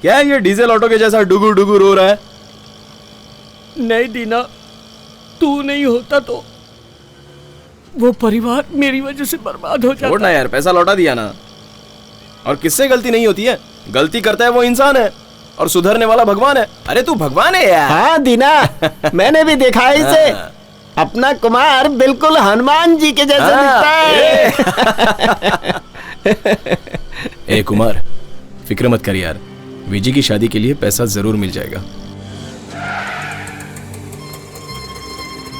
क्या है ये डीजल ऑटो के जैसा डुगु डुगु रो रहा है? नहीं दीना, तू नहीं होता तो वो परिवार मेरी वजह से बर्बाद हो जाता। छोड़ना यार, पैसा लौटा दिया ना। और किससे गलती नहीं होती है? गलती करता है वो इंसान है और सुधरने वाला भगवान है। अरे तू भगवान है यार। हाँ दीना, मैंने भी देखा है इसे। अपना कुमार बिल्कुल हनुमान जी के जैसा दिखता है। ए कुमार, फिक्र मत कर यार, विजी की शादी के लिए पैसा जरूर मिल जाएगा।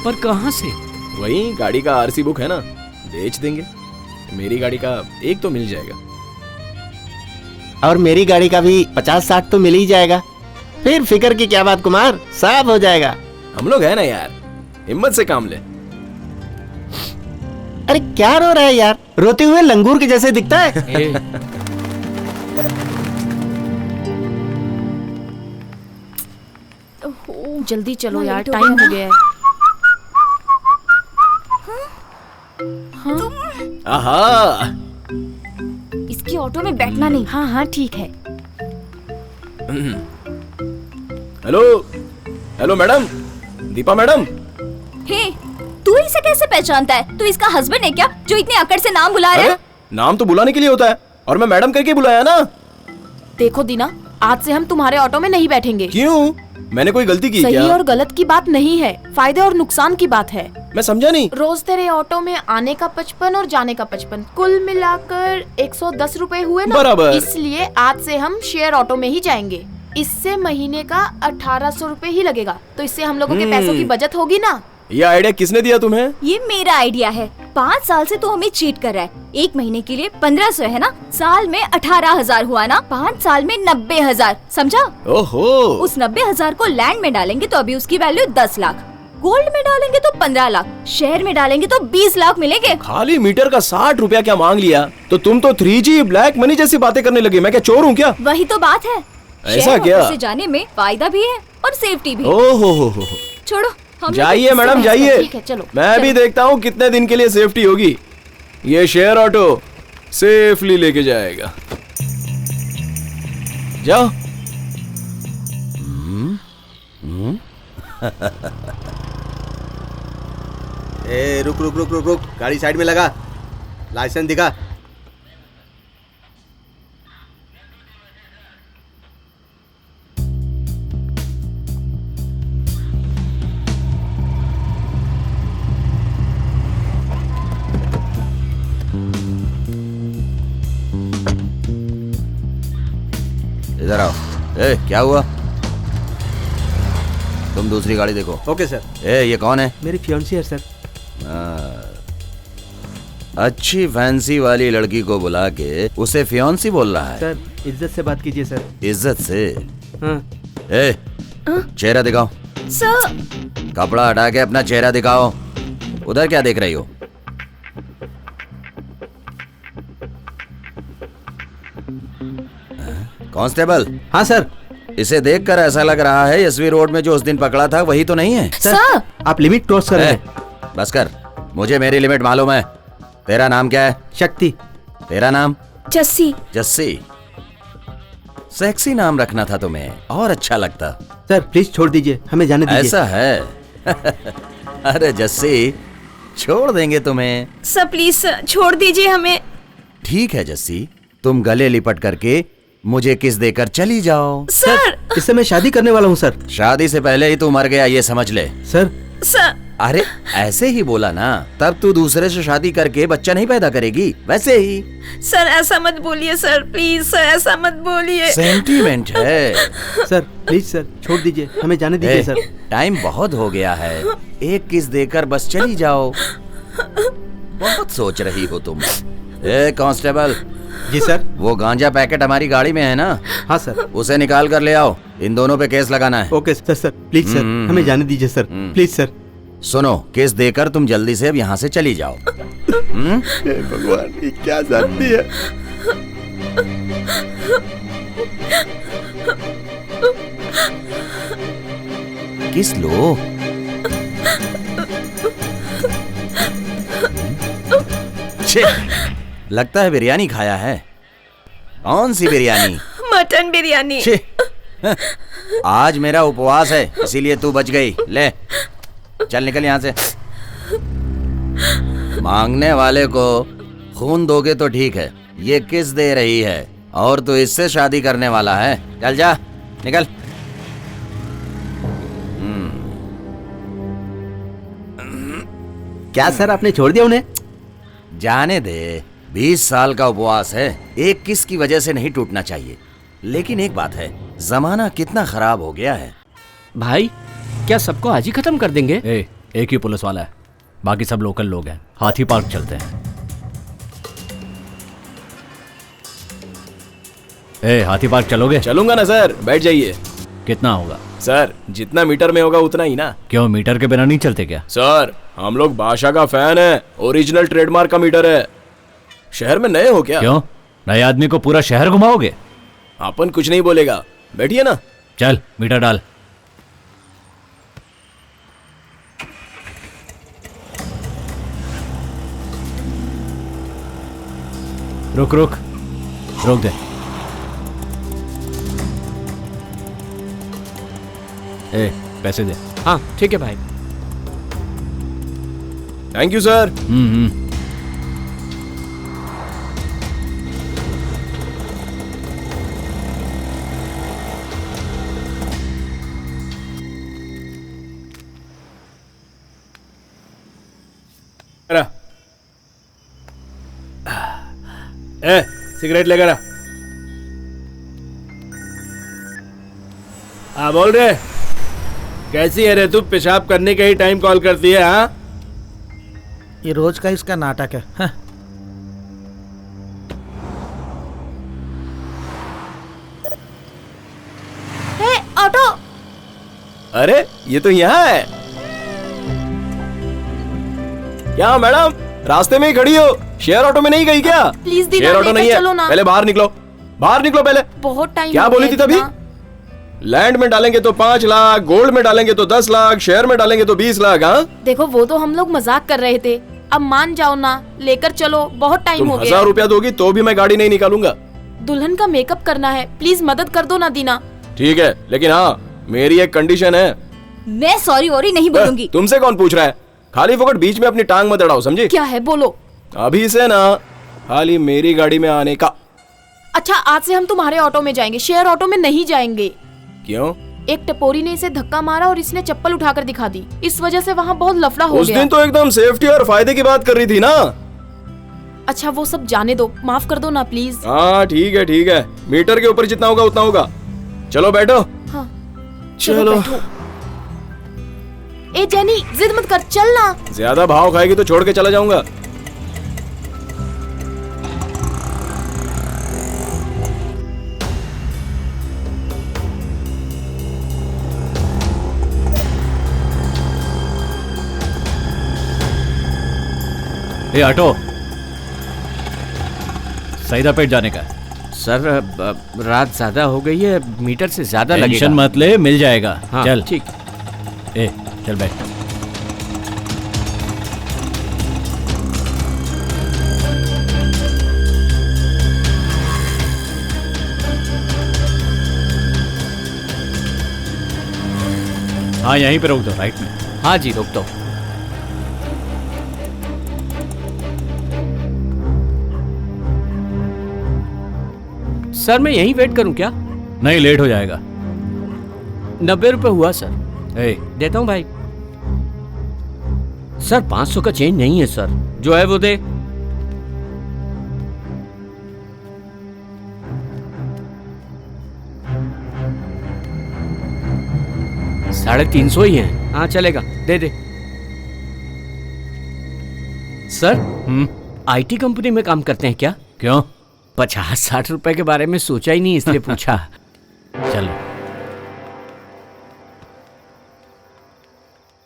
पर कहाँ से? वही गाड़ी का आरसी बुक है ना, बेच देंगे। मेरी गाड़ी का एक तो मिल जाएगा। और मेरी गाड़ी का भी 50-60 तो मिल ही जाएगा। फिर फिक्र की क्या बात कुमार, सब हो जाएगा। हम लोग है ना यार, हिम्मत से काम ले। अरे क्या रो रहा है यार, रोते हुए लंगूर के जैसे दिखता है। जल्दी चलो यार, टाइम हो गया है। आहा, इसकी ऑटो में बैठना नहीं। हाँ हाँ ठीक है। Hello hello madam, Deepa madam. Hey, तू इसे कैसे पहचानता है? तू इसका हस्बैंड है क्या, जो इतने अकड़ से नाम बुला रहा है? नाम तो बुलाने के लिए होता है, और मैं मैडम करके बुलाया ना। देखो दीना, आज से हम तुम्हारे ऑटो में नहीं बैठेंगे। क्यों? मैंने कोई गलती की सही क्या? और गलत की बात नहीं है, फायदे और नुकसान की बात है। मैं समझा नहीं। रोज तेरे ऑटो में आने का 55 और जाने का 55, कुल मिलाकर 110 रुपए हुए ना। बराबर। इसलिए आज से हम शेयर ऑटो में ही जाएंगे। इससे महीने का 1800 रुपए ही लगेगा, तो इससे हम लोगों के पैसों की बचत होगी ना। ये आइडिया किसने दिया तुम्हें? ये मेरा आइडिया है। 5 साल से तो हमें चीट कर रहा है। एक महीने के लिए 1500 है ना, साल में 18,000 हुआ ना, 5 साल में 90,000, समझा? ओहो। उस 90,000 को लैंड में डालेंगे तो अभी उसकी वैल्यू 10 लाख, गोल्ड में डालेंगे तो 15 लाख, शेयर में डालेंगे तो 20 लाख मिलेंगे। खाली मीटर का 60 रुपया क्या मांग लिया? तो तुम तो 3G ब्लैक मनी जैसी बातें करने लगी। मैं क्या चोर हूँ क्या? वही तो बात है। ऐसा क्या? से जाने में फायदा भी है और सेफ्टी भी। ओहो, छोड़ो, जाइए मैडम जाइए। ठीक है, चलो। मैं भी देखता हूँ कितने दिन के लिए सेफ्टी होगी। ये शेयर ऑटो सेफली लेके जाएगा। जाओ। ए रुक रुक रुक रुक रुक, गाड़ी साइड में लगा, लाइसेंस दिखा। इधर आओ। ए, क्या हुआ? तुम दूसरी गाड़ी देखो। Okay sir. ए, ये कौन है? मेरी फियांसी है सर। अच्छी फैंसी वाली लड़की को बुला के उसे फियांसी बोल रहा है? सर इज्जत से बात कीजिए सर। इज्जत से? हाँ। ए, चेहरा दिखाओ। सर। कपड़ा हटा के अपना चेहरा दिखाओ। उधर क्या देख रही हो? कांस्टेबल। हाँ सर। इसे देखकर ऐसा लग रहा है एसवी रोड में जो उस दिन पकड़ा था वही तो नहीं है। सर आप लिमिट क्रॉस कर रहे हैं। बस कर, मुझे मेरी लिमिट मालूम है। तेरा नाम क्या है? शक्ति। तेरा नाम? जस्सी। जस्सी? सेक्सी नाम रखना था तुम्हें, और अच्छा लगता। सर प्लीज छोड़ दीजिए, हमें जाने दीजिए। ऐसा है? अरे जस्सी, छोड़ देंगे तुम्हें। सर प्लीज छोड़ दीजिए हमें। ठीक है जस्सी, तुम गले लिपट करके मुझे किस देकर चली जाओ। सर इससे मैं शादी करने वाला हूँ सर। शादी से पहले ही तू मर गया, ये समझ ले। सर। सर। अरे ऐसे ही बोला ना, तब तू दूसरे से शादी करके बच्चा नहीं पैदा करेगी, वैसे ही। सर ऐसा मत बोलिए सर, प्लीज सर ऐसा मत बोलिए। सेंटीमेंट है। सर प्लीज सर छोड़ दीजिए, हमें जाने दीजिए सर। टाइम बहुत हो गया है, एक किस देकर बस चली जाओ। बहुत सोच रही हो तुम। ए कांस्टेबल, जी सर। वो गांजा पैकेट हमारी गाड़ी में है ना? हाँ सर। उसे निकाल कर ले आओ, इन दोनों पे केस लगाना है। Okay sir. Sir please sir, हमें जाने दीजिए सर, प्लीज सर। सुनो, केस देकर तुम जल्दी से अब यहाँ से चली जाओ। हे भगवान, ये क्या जानती है? किस लो? छे, लगता है बिरयानी खाया है। कौन सी बिरयानी? मटन बिरयानी। छे, आज मेरा उपवास है, इसीलिए तू बच गई। ले चल, निकल यहाँ से। मांगने वाले को खून दोगे तो ठीक है, ये किस दे रही है और तू इससे शादी करने वाला है? चल जा, निकल। क्या सर, आपने छोड़ दिया उन्हें? जाने दे, 20 साल का उपवास है, एक किस की वजह से नहीं टूटना चाहिए। लेकिन एक बात है, जमाना कितना खराब हो गया है। भाई क्या सबको आज ही खत्म कर देंगे? एक ही पुलिस वाला है, बाकी सब लोकल लोग हैं। हाथी पार्क चलते हैं। हाथी पार्क चलोगे? चलूंगा ना सर, बैठ जाइए। कितना होगा? सर जितना मीटर में होगा उतना ही ना। क्यों, मीटर के बिना नहीं चलते क्या? सर हम लोग बादशाह का फैन है, ओरिजिनल ट्रेडमार्क का मीटर है। शहर में नए हो क्या? क्यों, नए आदमी को पूरा शहर घुमाओगे? अपन कुछ नहीं बोलेगा, बैठिए ना। चल मीटर डाल। रुक रुक, रोक दे। पैसे दे। हाँ ठीक है भाई। Thank you sir. सिगरेट लेकर आ। हाँ बोल रहे, कैसी है रे तू? पेशाब करने का ही टाइम कॉल करती है? हाँ, ये रोज का इसका नाटक है। हाँ। हे ऑटो। अरे ये तो यहाँ है। क्या मैडम, रास्ते में ही खड़ी हो? शेयर ऑटो में नहीं गई क्या? प्लीज दीना, शेयर ऑटो नहीं है, चलो ना। पहले बाहर निकलो, बाहर निकलो पहले। बहुत टाइम क्या बोली थी तभी? लैंड में डालेंगे तो 5 लाख, गोल्ड में डालेंगे तो 10 लाख, शेयर में डालेंगे तो 20 लाख। हाँ देखो, वो तो हम लोग मजाक कर रहे थे, अब मान जाओ ना, लेकर चलो, बहुत टाइम तुम हो गया। 1000 रुपया दोगी तो भी मैं गाड़ी नहीं निकालूंगा। दुल्हन का मेकअप करना है, प्लीज मदद कर दो ना दीना। ठीक है, लेकिन हाँ मेरी एक कंडीशन है। मैं सॉरी वॉरी नहीं बोलूंगी। तुमसे कौन पूछ रहा है? खाली फोकट बीच में अपनी टांग मत अड़ाओ, समझी? क्या है, बोलो। अभी से ना खाली मेरी गाड़ी में आने का। अच्छा, आज से हम तुम्हारे ऑटो में जाएंगे, शेयर ऑटो में नहीं जाएंगे। क्यों? एक टपोरी ने इसे धक्का मारा और इसने चप्पल उठाकर दिखा दी, इस वजह से वहाँ बहुत लफड़ा हो गया। उस दिन तो एकदम सेफ्टी और फायदे की बात कर रही थी ना। अच्छा वो सब जाने दो, माफ कर दो ना प्लीज। हाँ ठीक है ठीक है, मीटर के ऊपर जितना होगा उतना होगा। चलो बैठो। हाँ चलो। ए जेनी, जिद मत कर, चल ना। ज्यादा भाव खाएगी तो छोड़ के चला जाऊंगा। ए ऑटो, सईदापेट जाने का। सर रात ज्यादा हो गई है, मीटर से ज्यादा लगेगा। टेंशन मत ले, मिल जाएगा। हाँ, चल ठीक। चल बैठ। हाँ यहीं पे रोक दो, राइट में। हाँ जी रोक दो। सर मैं यहीं वेट करूं क्या? नहीं, लेट हो जाएगा। 90 रुपए हुआ सर। देता हूं भाई। सर 500 का चेंज नहीं है सर, जो है वो दे। $350 ही है। हाँ चलेगा, दे दे। सर आईटी कंपनी में काम करते हैं क्या? क्यों? 50-60 रुपए के बारे में सोचा ही नहीं, इसलिए पूछा। चलो,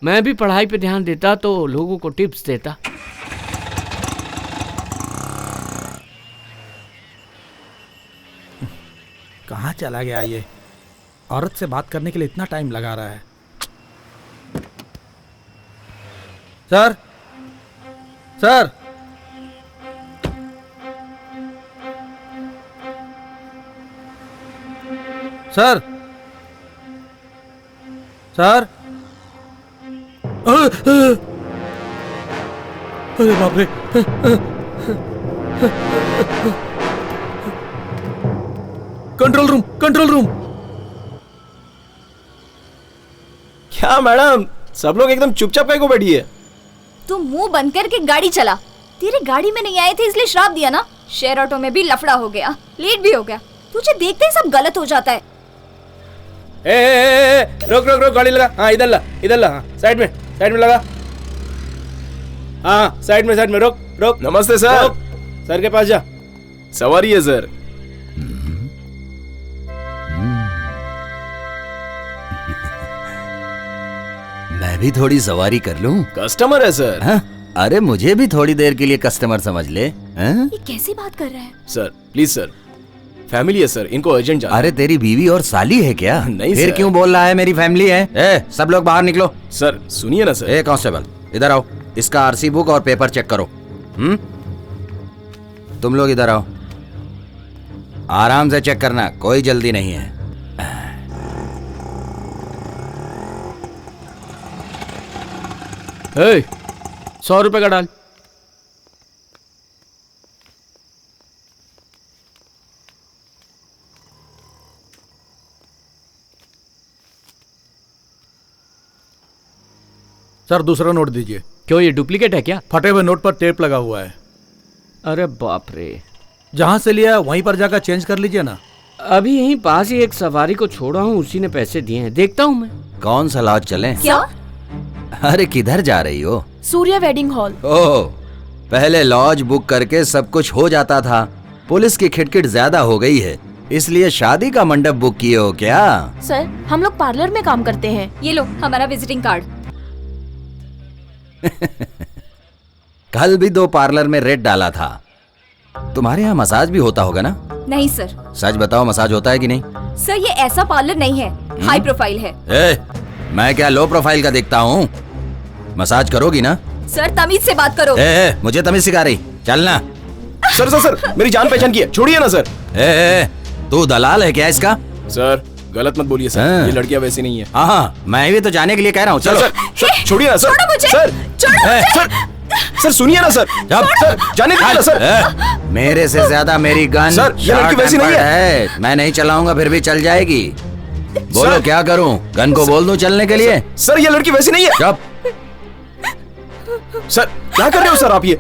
मैं भी पढ़ाई पे ध्यान देता तो लोगों को टिप्स देता। कहाँ चला गया ये? औरत से बात करने के लिए इतना टाइम लगा रहा है। सर, सर, सर, सर, अरे बाप रे! Control room, control room. क्या मैडम, सब लोग एकदम चुपचाप काहे को बैठी है? तू मुंह बंद करके गाड़ी चला। तेरे गाड़ी में नहीं आए थे इसलिए श्राप दिया ना। शेयर ऑटो में भी लफड़ा हो गया, लेट भी हो गया। तुझे देखते ही सब गलत हो जाता है। रोक रोक रोक, गाड़ी लगा। हाँ इधर ला, इधर ला। हाँ साइड में लगा। हाँ साइड में रोक रोक। नमस्ते सर। सर के पास जा। सवारी है सर। मैं भी थोड़ी सवारी कर लूं? कस्टमर है सर। हाँ? अरे मुझे भी थोड़ी देर के लिए कस्टमर समझ ले। हाँ? ये कैसी बात कर रहा है? सर प्लीज सर, फैमिली है सर, इनको अर्जेंट जाना। अरे तेरी बीवी और साली है क्या? नहीं फिर सर। क्यों बोल रहा है मेरी फैमिली है? सब लोग बाहर निकलो। सर सुनिए ना सर। कांस्टेबल इधर आओ, इसका आरसी बुक और पेपर चेक करो। तुम लोग इधर आओ, आराम से चेक करना, कोई जल्दी नहीं है। 100 रुपए का डाल। सर दूसरा नोट दीजिए। क्यों, ये डुप्लीकेट है क्या? फटे हुए नोट पर टेप लगा हुआ है। अरे बाप रे! जहां से लिया वहीं पर जाकर चेंज कर लीजिए ना। अभी यहीं पास ही एक सवारी को छोड़ा हूँ, उसी ने पैसे दिए हैं, देखता हूँ मैं। कौन सा लॉज चलें? क्या? अरे किधर जा रही हो? Surya wedding hall. ओह, पहले लॉज बुक करके सब कुछ हो जाता था। पुलिस की खिटखिट ज्यादा हो गई है, इसलिए शादी का मंडप बुक किए हो क्या? सर हम लोग पार्लर में काम करते हैं। ये लो हमारा विजिटिंग कार्ड। कल भी 2 पार्लर में रेट डाला था। तुम्हारे यहाँ मसाज भी होता होगा ना? नहीं सर। सच बताओ, मसाज होता है कि नहीं? सर ये ऐसा पार्लर नहीं है, हाई प्रोफाइल है। मैं क्या लो प्रोफाइल का दिखता हूँ? मसाज करोगी ना? सर तमीज से बात करो। मुझे तमीज सिखा रही, चलना। सर सर सर, मेरी जान पहचान की है, छोड़िए ना सर। तू दलाल है क्या इसका? सर गलत मत बोलिए सर, ये लड़कियां वैसी नहीं है। हाँ, मैं भी तो जाने के लिए कह रहा हूँ। चलो सर, छोड़िए ना सर। छोड़ो मुझे। सर सर सुनिए ना सर। सर जाने दीजिए ना सर। मेरे से ज्यादा मेरी गन सर, ये लड़की वैसी नहीं है। मैं नहीं चलाऊंगा फिर भी चल जाएगी। बोलो क्या करूं? गन को बोल दूं चलने के लिए? सर ये लड़की वैसी नहीं है। चुप। सर क्या कर रहे हो सर आप ये?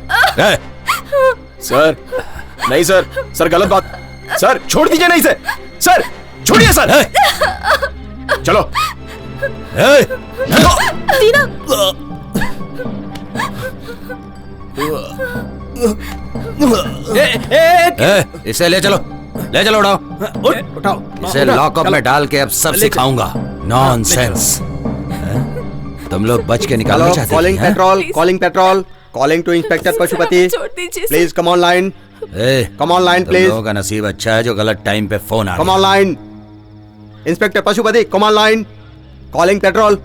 सर नहीं सर, सर गलत बात। सर छोड़ दीजिए नहीं सर। सर छोड़िए सर। चलो। दीना। इसे ले चलो, उठाओ। इसे लॉकअप में डाल के अब सब सिखाऊंगा। नॉनसेंस। तुम लोग बच के निकालना चाहते हो? Calling patrol, calling patrol, calling to inspector Pashupati. Please come on line. Come on line please. लोगों का नसीब अच्छा है जो गलत टाइम पे फोन आ। Come on line. Inspector Pashupati come on line. Calling patrol.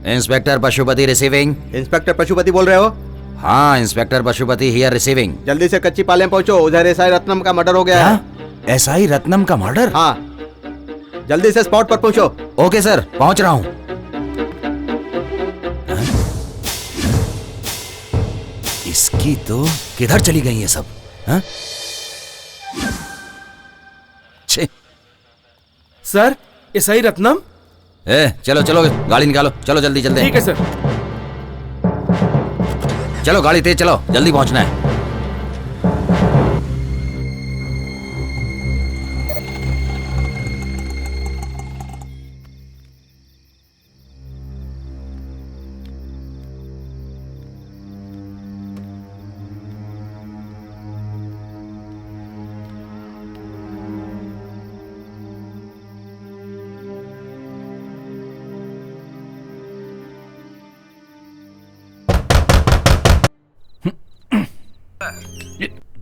Inspector Pashupati receiving. Inspector Pashupati बोल रहे हो? हाँ, इंस्पेक्टर पशुपति हियर रिसीविंग। जल्दी से कच्ची पालें पहुंचो, उधर एसआई रत्नम का मर्डर हो गया है। एसआई रत्नम का मर्डर? हाँ, जल्दी से स्पॉट पर पहुंचो। ओके सर, पहुंच रहा हूँ। इसकी तो किधर चली गई ये सब? हाँ? Sir SI Ratnam. चलो चलो गाड़ी निकालो, चलो जल्दी जल्दी। ठीक है सर। चलो गाड़ी तेज चलो, जल्दी पहुंचना है।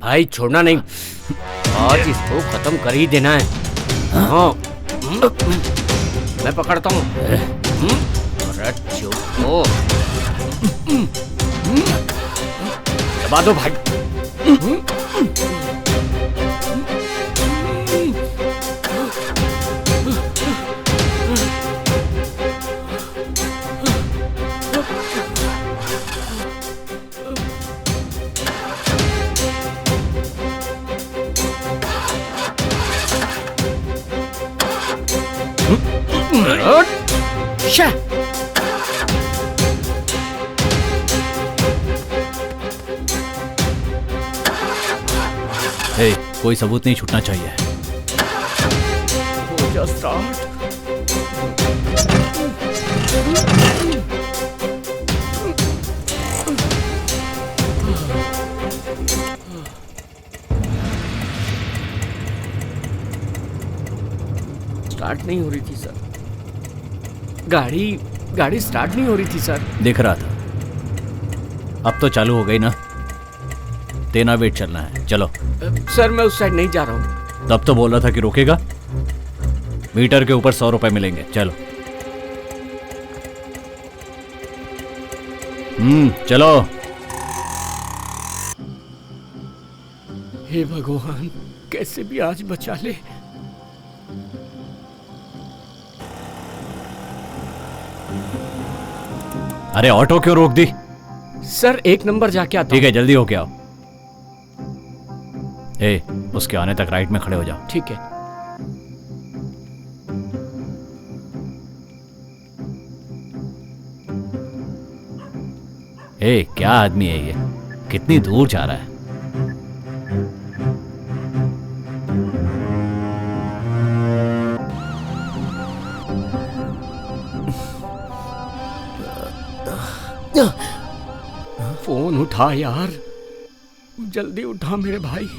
भाई छोड़ना नहीं, आज इसको खत्म कर ही देना है। हाँ मैं पकड़ता हूँ। अरे चुप हो, दबा दो भाई। ए, कोई सबूत नहीं छूटना चाहिए। हो जा स्टार्ट। स्टार्ट नहीं हो रही थी सर, गाड़ी स्टार्ट नहीं हो रही थी सर। देख रहा था, अब तो चालू हो गई ना। तेना वेट चलना है, चलो। सर मैं उस साइड नहीं जा रहा हूँ। तब तो बोल रहा था कि रुकेगा। मीटर के ऊपर 100 रुपए मिलेंगे, चलो। चलो। हे भगवान, कैसे भी आज बचा ले। अरे ऑटो क्यों रोक दी? सर 1 नंबर जाके आता हूं। ठीक है, जल्दी होके आओ। ए, उसके आने तक राइट में खड़े हो जाओ। ठीक है। ए, क्या आदमी है ये, कितनी दूर जा रहा है। फोन उठा यार, जल्दी उठा मेरे भाई।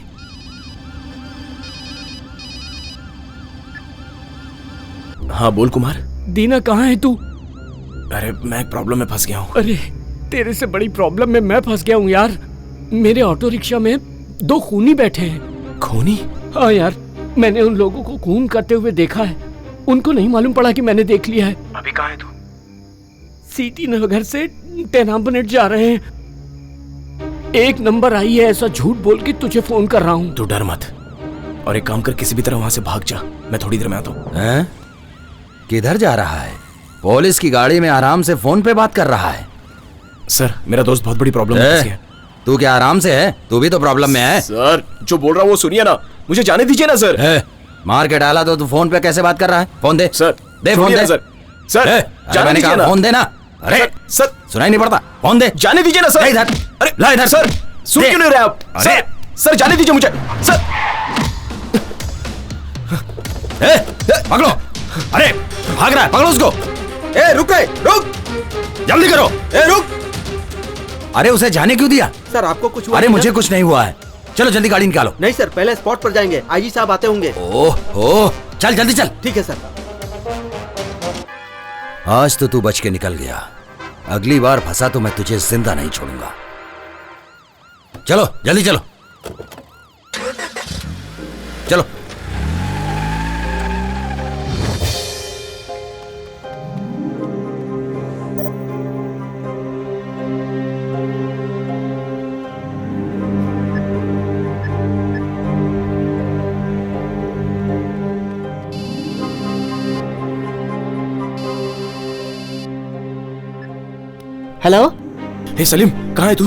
हाँ बोल कुमार। दीना कहाँ है तू? अरे मैं एक प्रॉब्लम में फंस गया हूँ। अरे तेरे से बड़ी प्रॉब्लम में मैं फंस गया हूँ यार। मेरे ऑटो रिक्शा में 2 खूनी बैठे हैं। खूनी? हाँ यार, मैंने उन लोगों को खून करते हुए देखा है। उनको नहीं मालूम पड़ा कि मैंने देख लिया है। अभी कहाँ है तू? सीटी नगर से टेनाम्बनेट जा रहे हैं। 1 नंबर आई है ऐसा झूठ बोल के तुझे फोन कर रहा हूँ। तू डर मत, और एक काम कर, किसी भी तरह वहां से भाग जा। मैं थोड़ी देर में आता हूँ। किधर जा रहा है? पुलिस की गाड़ी में आराम से फोन पे बात कर रहा है। सर मेरा दोस्त बहुत बड़ी प्रॉब्लम में फंस गया। तू क्या आराम से है? तू भी तो प्रॉब्लम में है। सर जो बोल रहा हूँ वो सुनिए ना, मुझे जाने दीजिए ना सर। मार के डाला तो तू फोन पे कैसे बात कर रहा है? फोन दे सर। दे फोन दे सर। सर जाने दीजिए ना। फोन देना। अरे सर सुनाई नहीं पड़ता, फोन दे। जाने दीजिए ना सर। इधर, अरे ला इधर। सर सुन क्यों नहीं रहे आप? सर सर जाने दीजिए मुझे सर। पकड़ो। अरे भाग रहा है, पकड़ो उसको। ए रुक जल्दी करो। ए रुक। अरे उसे जाने क्यों दिया? सर आपको कुछ हुआ? अरे मुझे कुछ नहीं हुआ है। चलो जल्दी गाड़ी निकालो। नहीं सर, पहले स्पॉट पर जाएंगे, आईजी साहब आते होंगे। ओह चल जल्दी चल। ठीक है सर। आज तो तू बच के निकल गया, अगली बार फंसा तो मैं तुझे जिंदा नहीं छोड़ूंगा। चलो जल्दी चलो। चलो। हेलो। हे सलीम, कहाँ है तू?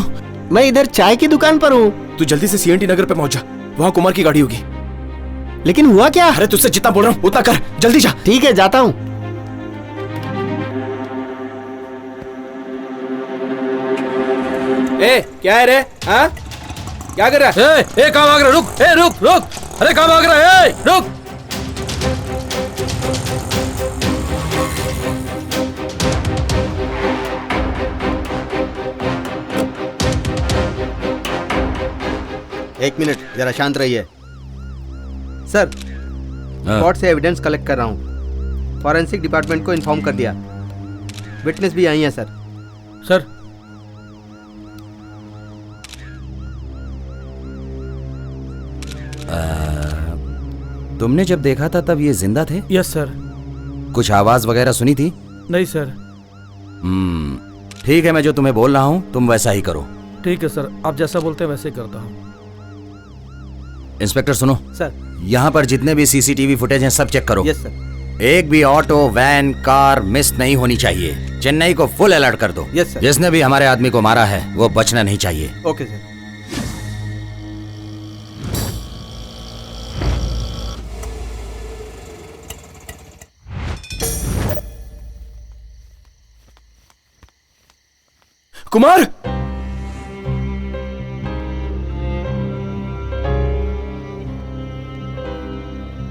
मैं इधर चाय की दुकान पर हूँ। तू जल्दी से सीएनटी नगर पे पहुंच जा, वहाँ कुमार की गाड़ी होगी। लेकिन हुआ क्या? अरे तुझसे जितना बोल रहा हूँ उतना कर, जल्दी जा। ठीक है जाता हूँ। ए क्या है रे? हाँ क्या कर रहा है? ए कहाँ भाग रहा है? रुक। ए रुक रुक। अरे कहाँ भाग रहा है? रुक। एक मिनट, जरा शांत रहिए। सर स्पॉट से एविडेंस कलेक्ट कर रहा हूँ। फॉरेंसिक डिपार्टमेंट को इन्फॉर्म कर दिया, विटनेस भी आई है सर। सर तुमने जब देखा था तब ये जिंदा थे? Yes sir. कुछ आवाज वगैरह सुनी थी? नहीं सर। ठीक है, मैं जो तुम्हें बोल रहा हूँ तुम वैसा ही करो। ठीक है सर, आप जैसा बोलते हैं वैसे ही करता हूँ। इंस्पेक्टर सुनो सर। यहाँ पर जितने भी सीसीटीवी फुटेज हैं सब चेक करो। Yes sir. एक भी ऑटो, वैन, कार मिस नहीं होनी चाहिए। चेन्नई को फुल अलर्ट कर दो। Yes sir. जिसने भी हमारे आदमी को मारा है वो बचना नहीं चाहिए। Okay sir. कुमार,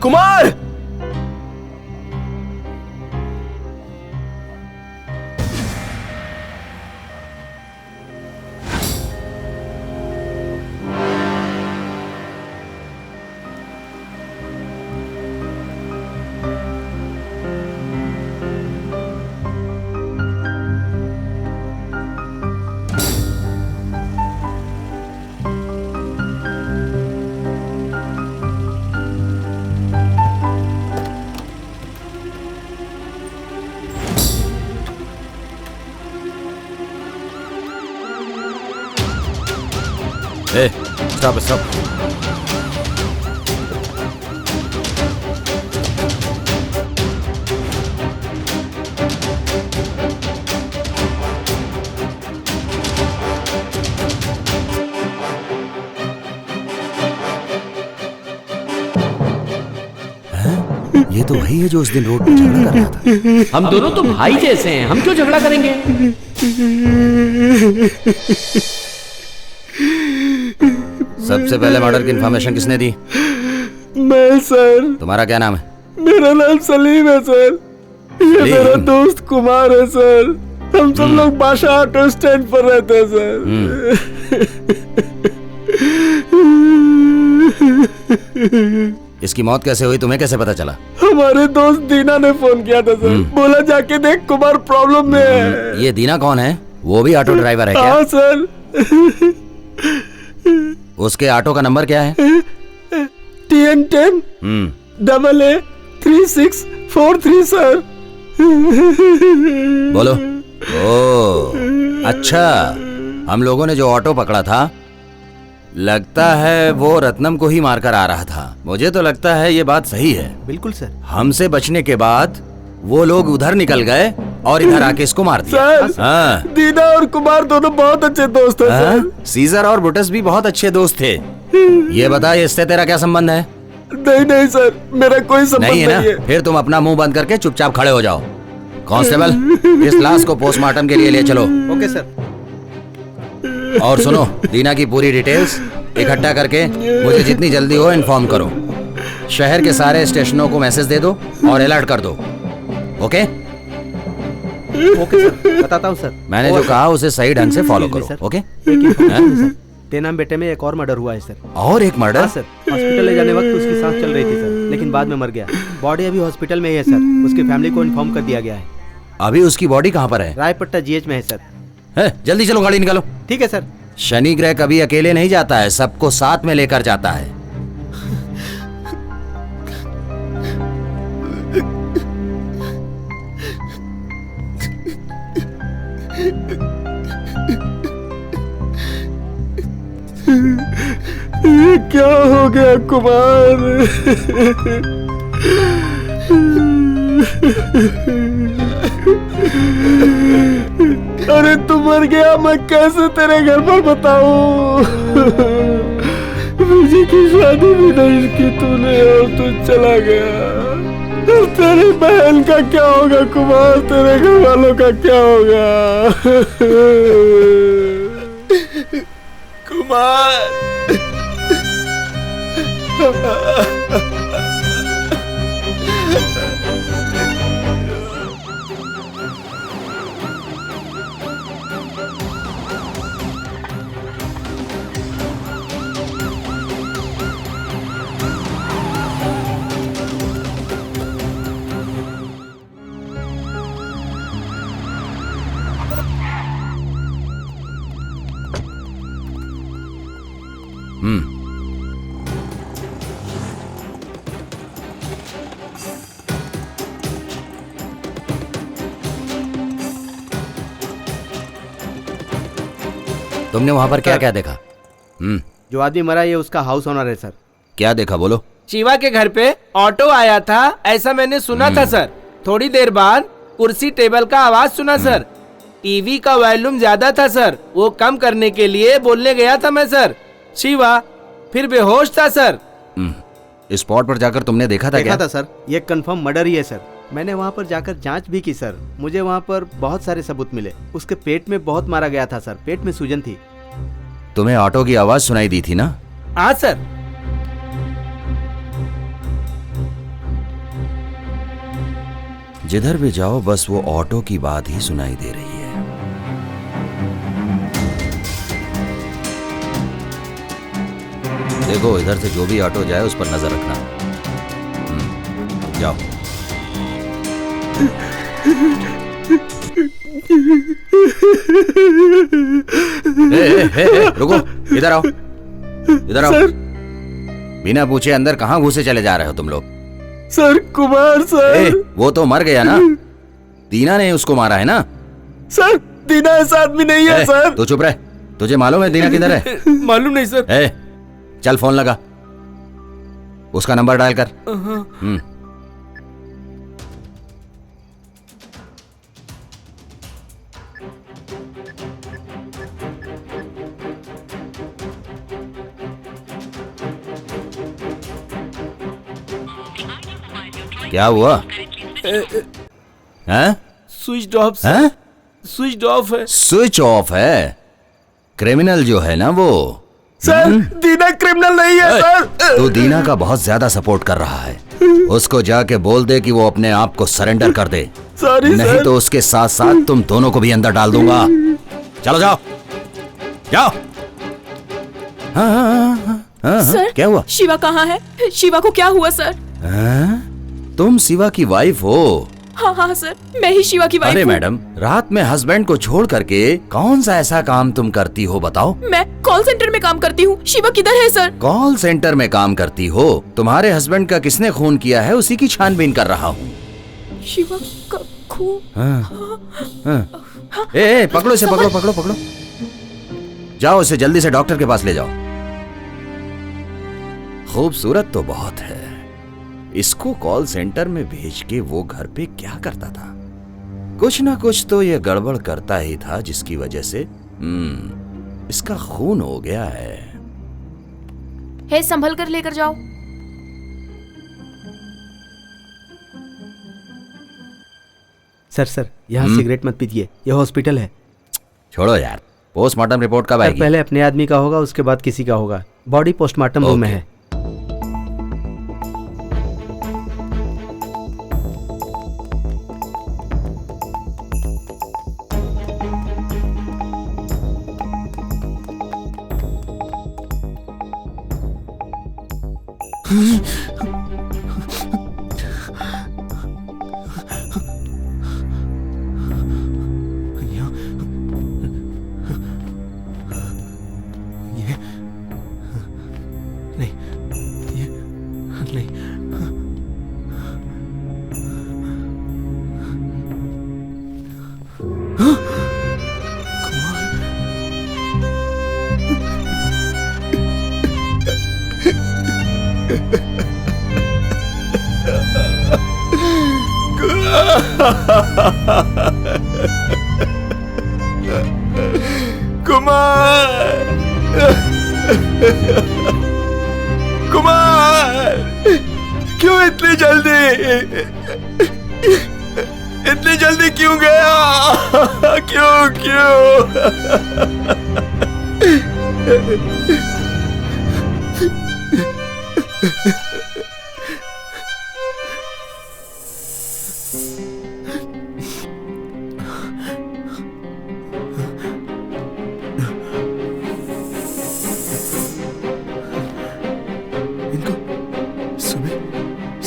कुमार, ए, स्टॉप स्टॉप। ये तो वही है जो उस दिन रोड पर झगड़ा कर रहा था। हम दोनों तो भाई जैसे हैं, हम क्यों झगड़ा करेंगे? सबसे पहले मर्डर की इन्फॉर्मेशन किसने दी? मैं सर। तुम्हारा क्या नाम है? मेरा नाम सलीम है सर। ये मेरा दोस्त कुमार है सर। हम सब लोग बादशाह ऑटो स्टैंड पर रहते हैं सर। इसकी मौत कैसे हुई, तुम्हें कैसे पता चला? हमारे दोस्त दीना ने फोन किया था सर। बोला जाके देख, कुमार प्रॉब्लम में है। ये दीना कौन है? वो भी ऑटो ड्राइवर है क्या? हाँ सर। उसके ऑटो का नंबर क्या है? TN10 AA3643 sir. बोलो। ओ, अच्छा, हम लोगों ने जो ऑटो पकड़ा था लगता है वो रत्नम को ही मारकर आ रहा था। मुझे तो लगता है ये बात सही है। बिल्कुल सर। हमसे बचने के बाद वो लोग उधर निकल गए और इधर आके इसको मार दिया। सर, हाँ। दीना और कुमार दोनों बहुत अच्छे दोस्त हैं सर। सीजर और बुटस भी बहुत अच्छे दोस्त थे। ये बता, इससे तेरा क्या संबंध है? नहीं सर, मेरा कोई संबंध नहीं है ना? फिर तुम अपना मुंह बंद करके चुपचाप खड़े हो जाओ। कांस्टेबल, इस लाश को पोस्टमार्टम के लिए ले चलो। Okay sir. और सुनो, दीना की पूरी डिटेल्स इकट्ठा करके मुझे जितनी जल्दी हो इन्फॉर्म करो। शहर के सारे स्टेशनों को मैसेज दे दो और अलर्ट कर दो। ओके? ओके सर, बताता हूँ सर। मैंने जो कहा उसे सही ढंग से फॉलो करो। ओके? तेनाम बेटे में एक और मर्डर हुआ है सर। और एक मर्डर? हाँ सर। हॉस्पिटल ले जाने वक्त उसकी सांस चल रही थी सर, लेकिन बाद में मर गया। बॉडी अभी हॉस्पिटल में ही है सर। उसकी फैमिली को इन्फॉर्म कर दिया गया है। अभी उसकी बॉडी कहाँ पर है? रायपट्टा GH में है सर। जल्दी चलो, गाड़ी निकालो। ठीक है सर। शनि ग्रह कभी अकेले नहीं जाता है, सबको साथ में लेकर जाता है। ये क्या हो गया कुमार? अरे तू मर गया, मैं कैसे तेरे घर पर बताऊं? मुझे की शादी भी नहीं की तूने और तू चला गया। तेरी बहन का क्या होगा कुमार? तेरे घर वालों का क्या होगा? कुमार, तुमने वहां पर क्या क्या देखा? जो आदमी मरा ये उसका हाउस ओनर है सर। क्या देखा बोलो? शिवा के घर पे ऑटो आया था ऐसा मैंने सुना था सर। थोड़ी देर बाद कुर्सी टेबल का आवाज सुना सर। टीवी का वॉल्यूम ज्यादा था सर, वो कम करने के लिए बोलने गया था मैं सर। शिवा फिर बेहोश था सर। स्पॉट पर जाकर तुमने देखा था? देखा था सर, ये कंफर्म मर्डर ही है सर। मैंने वहाँ पर जाकर जांच भी की सर। मुझे वहाँ पर बहुत सारे सबूत मिले। उसके पेट में बहुत मारा गया था सर, पेट में सूजन थी। तुम्हें ऑटो की आवाज सुनाई दी थी ना? हाँ सर। जिधर भी जाओ बस वो ऑटो की बात ही सुनाई दे रही है। देखो इधर से जो भी ऑटो जाए उस पर नजर रखना। जाओ। रुको, इधर आओ, इधर आओ। बिना पूछे अंदर कहाँ घुसे चले जा रहे हो तुम लोग? Sir Kumar sir. वो तो मर गया ना, दीना ने उसको मारा है ना? सर दीना ऐसा आदमी नहीं है सर। तो चुप रह, तुझे मालूम है दीना किधर है? मालूम नहीं सर। चल फोन लगा, उसका नंबर डायल कर। क्या हुआ? स्विच ऑफ है? स्विच ऑफ है। स्विच ऑफ है? क्रिमिनल जो है ना वो। सर दीना क्रिमिनल नहीं है सर। तू दीना का बहुत ज्यादा सपोर्ट कर रहा है। उसको जाके बोल दे कि वो अपने आप को सरेंडर कर दे। सॉरी नहीं सर। तो उसके साथ साथ तुम दोनों को भी अंदर डाल दूंगा। चलो जाओ जाओ। हाँ, सर क्या हुआ? शिवा कहाँ है? शिवा को क्या हुआ सर? तुम शिवा की वाइफ हो? हाँ हाँ सर, मैं ही शिवा की वाइफ अरे हूँ। मैडम, रात में हस्बैंड को छोड़ करके कौन सा ऐसा काम तुम करती हो बताओ? मैं कॉल सेंटर में काम करती हूँ। शिवा किधर है सर? कॉल सेंटर में काम करती हो? तुम्हारे हस्बैंड का किसने खून किया है उसी की छानबीन कर रहा हूँ। शिवा का खून? ए, पकड़ो इसे, पकड़ो पकड़ो पकड़ो। जाओ इसे जल्दी से डॉक्टर के पास ले जाओ। खूबसूरत तो बहुत है, इसको कॉल सेंटर में भेज के वो घर पे क्या करता था? कुछ ना कुछ तो ये गड़बड़ करता ही था जिसकी वजह से इसका खून हो गया है। हे, संभल कर लेकर जाओ। सर यहाँ सिगरेट मत पीजिए, ये हॉस्पिटल है। छोड़ो यार, पोस्टमार्टम रिपोर्ट कब आएगी? पहले अपने आदमी का होगा, उसके बाद किसी का होगा। बॉडी पोस्टमार्टम रूम में है। कुमार क्यों इतनी जल्दी क्यों गया? क्यों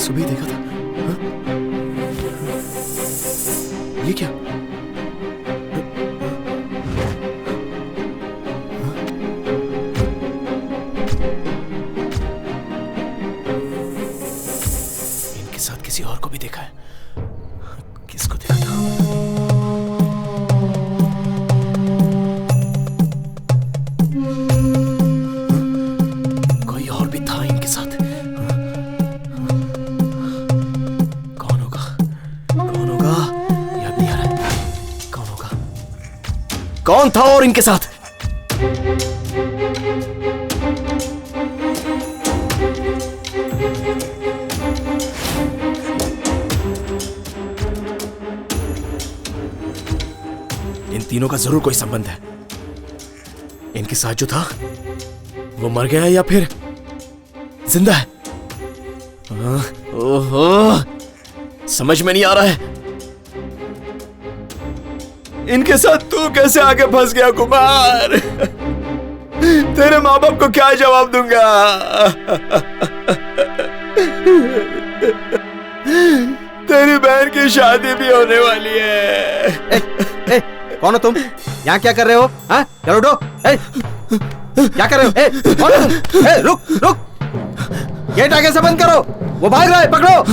सुबह देखा था। हाँ? ये क्या? इनके साथ किसी और को भी देखा है। किसको देखा था? कौन था और इनके साथ? इन तीनों का जरूर कोई संबंध है। इनके साथ जो था वो मर गया है या फिर जिंदा है? ओहो, समझ में नहीं आ रहा है। इनके साथ तू कैसे आके फंस गया कुमार? तेरे माँ बाप को क्या जवाब दूंगा? तेरी बहन की शादी भी होने वाली है। कौन हो तुम? यहाँ क्या कर रहे हो? हाँ, चलो उठो। क्या कर रहे हो? कौन हो तुम? रुक रुक, गेट आगे से बंद करो। वो भाग रहा है, पकड़ो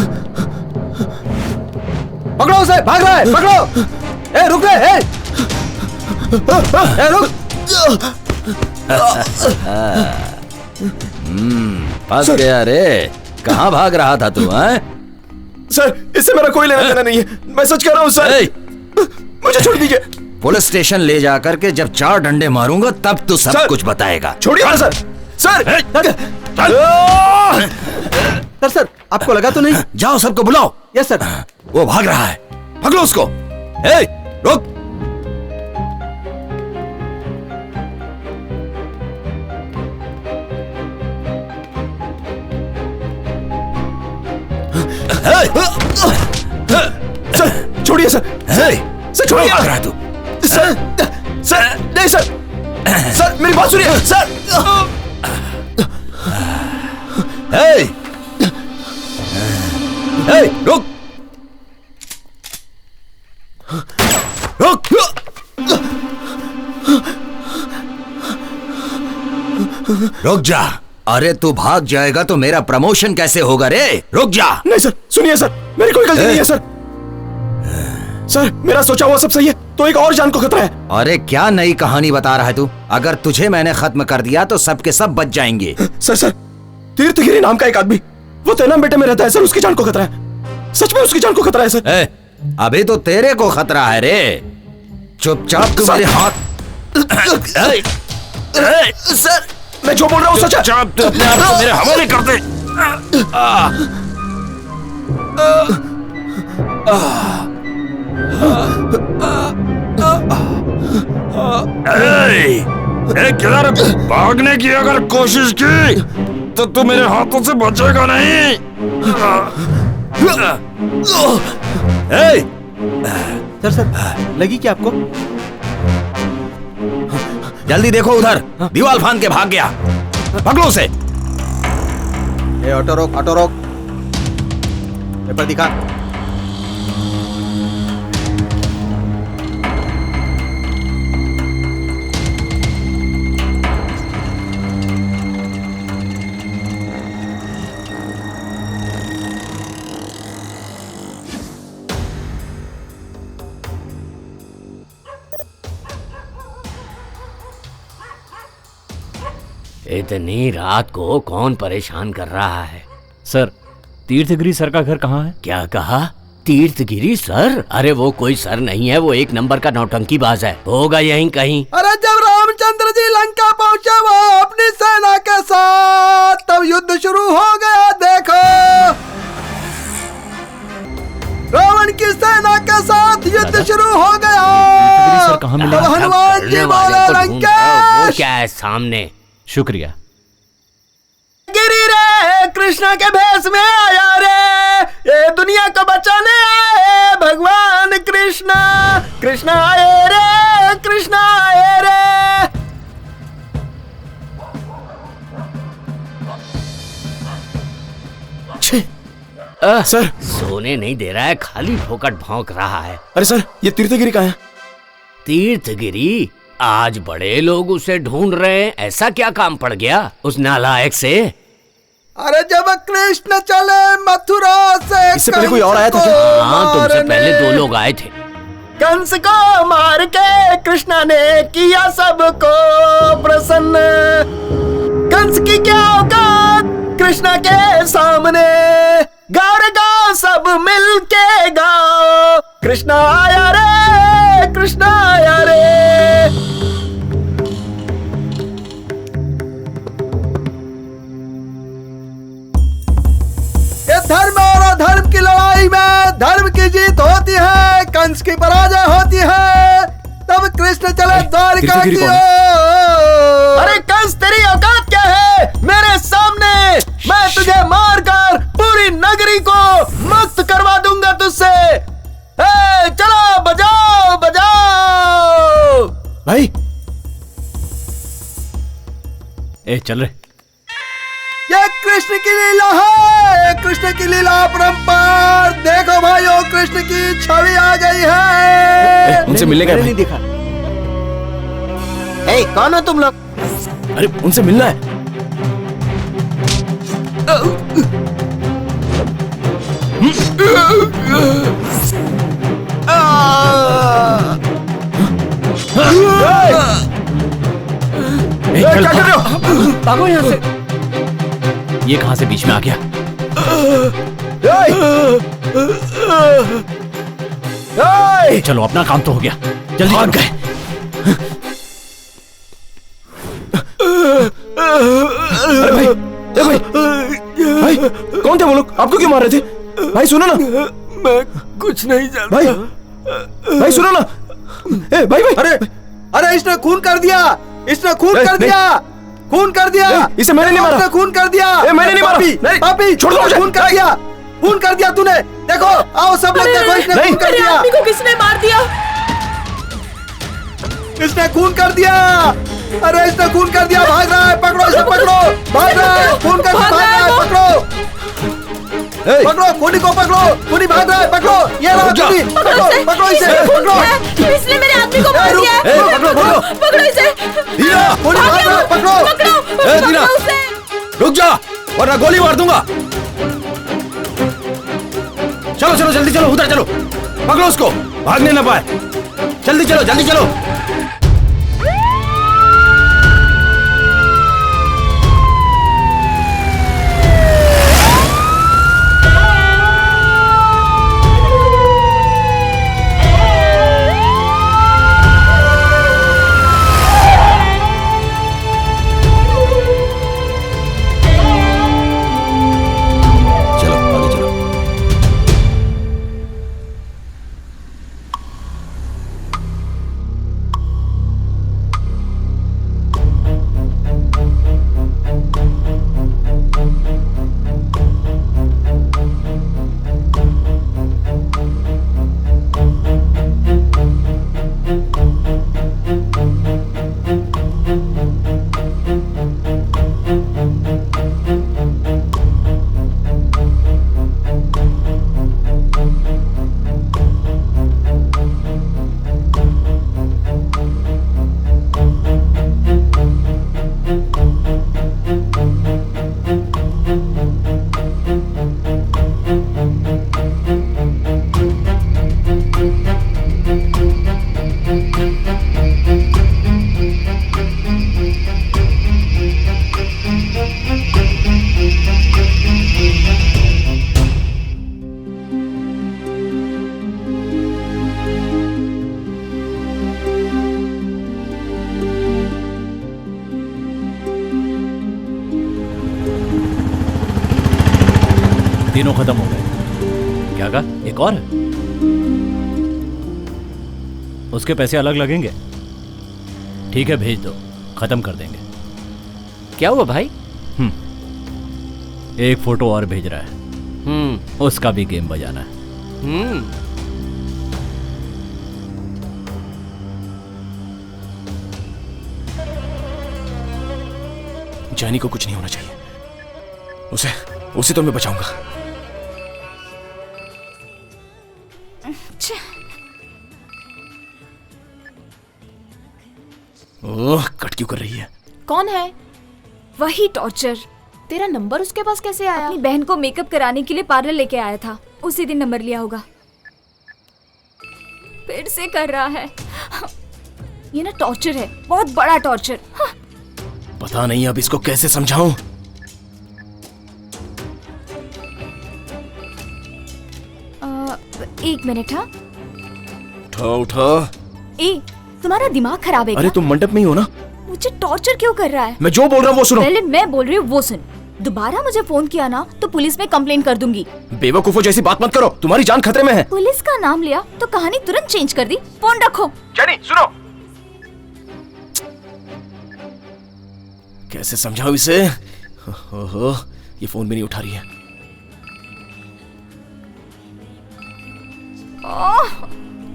पकड़ो उसे, भाग रहा है, पकड़ो। रुक रे, रुक। फंस गया रे। कहाँ भाग रहा था तू? सर, इससे मेरा कोई लेना देना नहीं है, मैं सच कह रहा हूँ सर। मुझे छोड़ दीजिए। पुलिस स्टेशन ले जाकर के जब 4 डंडे मारूंगा तब तू सब कुछ बताएगा। छोड़िए ना सर। सर सर, आपको लगा तो नहीं? जाओ सबको बुलाओ। Yes sir. वो भाग रहा है, पकड़ो उसको। रुक। सर छोड़िए सर। सर छोड़िए। भाग रहा है तू? सर सर नहीं सर। सर मेरी बात सुनिए सर। रुक रुक। रुक जा। अरे तू भाग जाएगा तो मेरा प्रमोशन कैसे होगा रे? रुक जा। नहीं सर, सुनिए सर, मेरी कोई गलती नहीं है सर। सर मेरा सोचा हुआ सब सही है, तो एक और जान को खतरा है। अरे क्या नई कहानी बता रहा है तू? अगर तुझे मैंने खत्म कर दिया तो सबके सब बच जाएंगे। सर तीर्थगिरी नाम का एक आदमी, वो तेनाम बेटे में रहता है सर, उसकी जान को खतरा है। सच में उसकी जान को खतरा है सर। अभी तो तेरे को खतरा है रे। चुपचाप तू मेरे हाथ। सर मैं जो बोल रहा हूँ सच है। चुपचाप तू अपने आप को मेरे हवाले कर दे। किधर भागने की अगर कोशिश की तो तू मेरे हाथों से बचेगा नहीं। सर लगी क्या आपको? जल्दी देखो उधर, दीवार फांद के भाग गया। पकड़ो उसे। ऑटो रोक, ऑटो रोक। पेपर दिखा। इतनी रात को कौन परेशान कर रहा है? सर, तीर्थगिरी सर का घर कहाँ है? क्या कहा? तीर्थगिरी सर? अरे वो कोई सर नहीं है, वो एक नंबर का नौटंकीबाज है, होगा यहीं कहीं। अरे जब रामचंद्र जी लंका पहुँचे वो अपनी सेना के साथ, तब युद्ध शुरू हो गया। देखो रावण की सेना के साथ युद्ध शुरू हो गया। सर कहाँ मिले? हनुमान जी बोले वो क्या है सामने? शुक्रिया। गिरी रे कृष्णा के भेष में आया रे, ये दुनिया को बचाने आए भगवान कृष्णा। कृष्णा आए रे, कृष्णा आए रे। सर सोने नहीं दे रहा है, खाली फोकट भौंक रहा है। अरे सर ये तीर्थगिरी कहाँ है? तीर्थगिरी? आज बड़े लोग उसे ढूंढ रहे हैं, ऐसा क्या काम पड़ गया उस नालायक से? अरे जब कृष्ण चले मथुरा से, इससे पहले कोई और आया था क्या? हाँ, तुमसे पहले 2 लोग आए थे। कंस को मार के कृष्णा ने किया सबको प्रसन्न। कंस की क्या औकात कृष्णा के सामने, गाओ रे गाओ सब मिल के गाओ, कृष्णा आया रे, कृष्णा आया रे। अधर्म की लड़ाई में धर्म की जीत होती है, कंस की पराजय होती है। तब कृष्ण चले द्वारिका की ओर। अरे कंस, तेरी औकात क्या है मेरे सामने? मैं तुझे मारकर पूरी नगरी को मुक्त करवा दूंगा तुझसे। चलो बजाओ बजाओ। भाई ए चल रे। ये कृष्ण की लीला है, कृष्ण की लीला अपरंपार। देखो भाइयों, कृष्ण की छवि आ गई है। उनसे मिलने का नहीं दिखा। कौन हो तुम लोग? अरे उनसे मिलना है। क्या कर रहे हो? भागो यहाँ से। ये कहां से बीच में आ गया? चलो अपना काम तो हो गया, जल्दी भाग गए। अरे भाई, भाई कौन थे वो लोग? आपको क्यों मार रहे थे? भाई सुनो ना। मैं कुछ नहीं जानता। भाई सुनो ना। ए भाई भाई। अरे इसने खून कर दिया, इसने खून कर दिया, खून कर दिया। इसे मैंने नहीं मारा। इसने खून कर दिया। मैंने नहीं मारा। पापी छोड़ दो मुझे। खून कर दिया, खून कर दिया तूने। देखो, आओ सब लोग देखो, इसने खून कर दिया। आदमी को किसने मार दिया? इसने खून कर दिया। अरे इसने खून कर दिया, भाग रहा है, पकड़ो इसे, पकड़ो। भाग रहा है, खून कर दिया, भाग रहा है, पकड़ो। पकड़ो खूनी को, पकड़ो। खूनी भाग रहा है, पकड़ो। ये रहा खूनी, पकड़ो, पकड़ो इसे, पकड़ो। इसने मेरे आदमी को मार दिया। पकड़ो पकड़ो पकड़ो इसे। दीना, खूनी भाग रहा है, पकड़ो। ए दीना, रुक जा वरना गोली मार दूंगा। चलो चलो जल्दी चलो, उधर चलो, पकड़ो उसको, भागने ना पाए। जल्दी चलो जल्दी चलो। तीनों खत्म हो गए। क्या कहा? एक और? उसके पैसे अलग लगेंगे। ठीक है भेज दो, खत्म कर देंगे। क्या हुआ भाई? एक फोटो और भेज रहा है। उसका भी गेम बजाना है। जानी को कुछ नहीं होना चाहिए। उसे तो मैं बचाऊंगा। ओह, कट क्यों कर रही है? कौन है? वही टॉर्चर। तेरा नंबर उसके पास कैसे आया? अपनी बहन को मेकअप कराने के लिए पार्लर लेके आया था, उसी दिन नंबर लिया होगा। फिर से कर रहा है। ये ना टॉर्चर है, बहुत बड़ा टॉर्चर। पता नहीं अब इसको कैसे समझाऊं। एक मिनट। हाँ उठा उठा। तुम्हारा दिमाग खराब है क्या? अरे तुम मंडप में ही हो ना? मुझे टॉर्चर क्यों कर रहा है? मैं जो बोल रहा हूँ वो सुनो। पहले मैं बोल रही हूँ वो सुन। दोबारा मुझे फोन किया ना तो पुलिस में कंप्लेंट कर दूंगी। बेवकूफों जैसी बात मत करो, तुम्हारी जान खतरे में है। पुलिस का नाम लिया तो कहानी तुरंत चेंज कर दी। फोन रखो। जेनी सुनो, कैसे समझाऊं इसे? ओहो, ये फोन भी नहीं उठा रही है।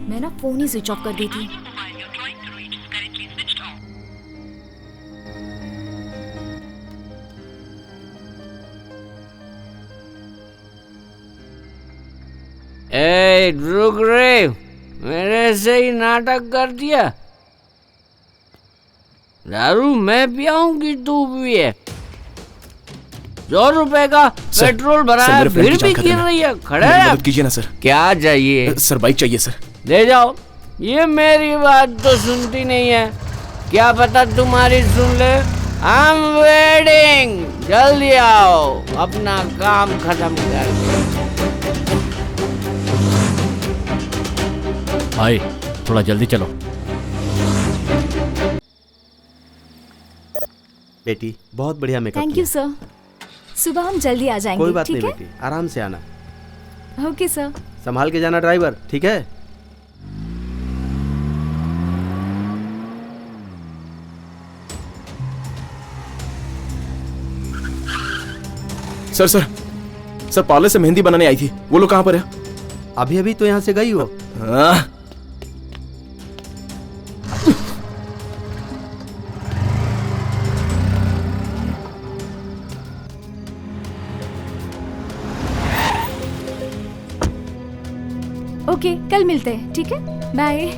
मैं ना फोन ही स्विच ऑफ कर दी थी। ए रुक रे, मेरे से ही नाटक कर दिया। दारू मैं पियाऊंगी तू भी है। 100 रुपए का पेट्रोल भरा है फिर भी गिर रही है। खड़े मदद कीजिए ना सर। क्या चाहिए? सर बाइक चाहिए सर। ले जाओ। ये मेरी बात तो सुनती नहीं है, क्या पता तुम्हारी सुन ले। आई एम वेटिंग, जल्दी आओ अपना काम खत्म कर। भाई थोड़ा जल्दी चलो। बेटी बहुत बढ़िया मेकअप। Thank you sir. सुबह हम जल्दी आ जाएंगे। कोई बात नहीं ठीक बेटी, आराम से आना। है? Okay sir. संभाल के जाना ड्राइवर, ठीक है? सर सर सर, पार्लर से मेहंदी बनाने आई थी, वो लोग कहाँ पर है? अभी अभी तो यहाँ से गई हो। हाँ? ओके, कल मिलते हैं, ठीक है? बाय।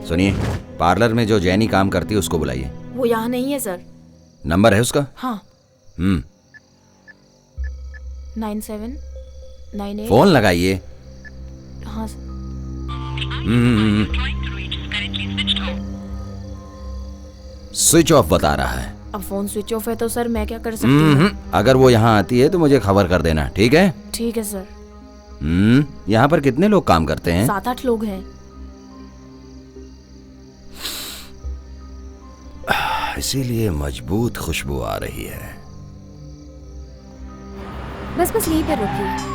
सुनिए, पार्लर में जो जैनी काम करती है उसको बुलाइए। वो यहाँ नहीं है सर। नंबर है उसका? हाँ। 9798। फोन लगाइए। हाँ। स्विच ऑफ बता रहा है। अब फोन स्विच ऑफ है तो सर मैं क्या कर सकती हूँ? अगर वो यहाँ आती है तो मुझे खबर कर देना, ठीक है? ठीक है सर। यहाँ पर कितने लोग काम करते हैं? 7-8 लोग हैं। इसीलिए मजबूत खुशबू आ रही है। बस यहीं पर रुकिए।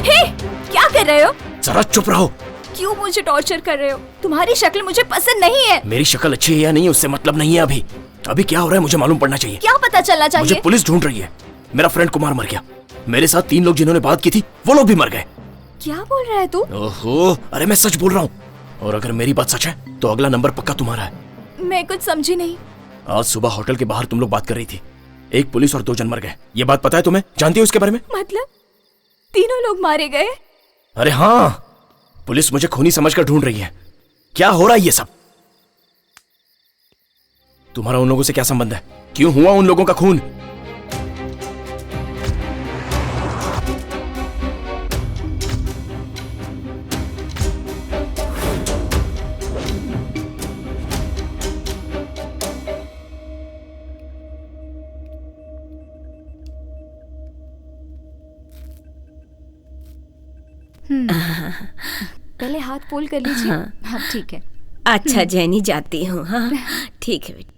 हे, क्या कर रहे हो? जरा चुप रहो। क्यों मुझे टॉर्चर कर रहे हो? तुम्हारी शक्ल मुझे पसंद नहीं है। मेरी शक्ल अच्छी है या नहीं उससे मतलब नहीं है। अभी क्या हो रहा है मुझे मालूम पड़ना चाहिए। क्या पता चलना चाहिए? मुझे पुलिस ढूंढ रही है। मेरा फ्रेंड कुमार मर गया। मेरे साथ 3 लोग जिन्होंने बात की थी वो लोग भी मर गए। क्या बोल रहा है तू? ओहो, अरे मैं सच बोल रहा हूँ। और अगर मेरी बात सच है तो अगला नंबर पक्का तुम्हारा है। मैं कुछ समझी नहीं। आज सुबह होटल के बाहर तुम लोग बात कर रही थी। 1 पुलिस और 2 जन मर गए। ये बात पता है तुम्हें? जानती हो इसके बारे में? मतलब 3 लोग मारे गए? अरे हाँ, पुलिस मुझे खूनी समझकर ढूंढ रही है। क्या हो रहा है ये सब? तुम्हारा उन लोगों से क्या संबंध है? क्यों हुआ उन लोगों का खून? पहले हाथ फोल्ड कर लीजिए। हाँ ठीक है। अच्छा जैनी, जाती हूँ। हाँ ठीक है बेटा।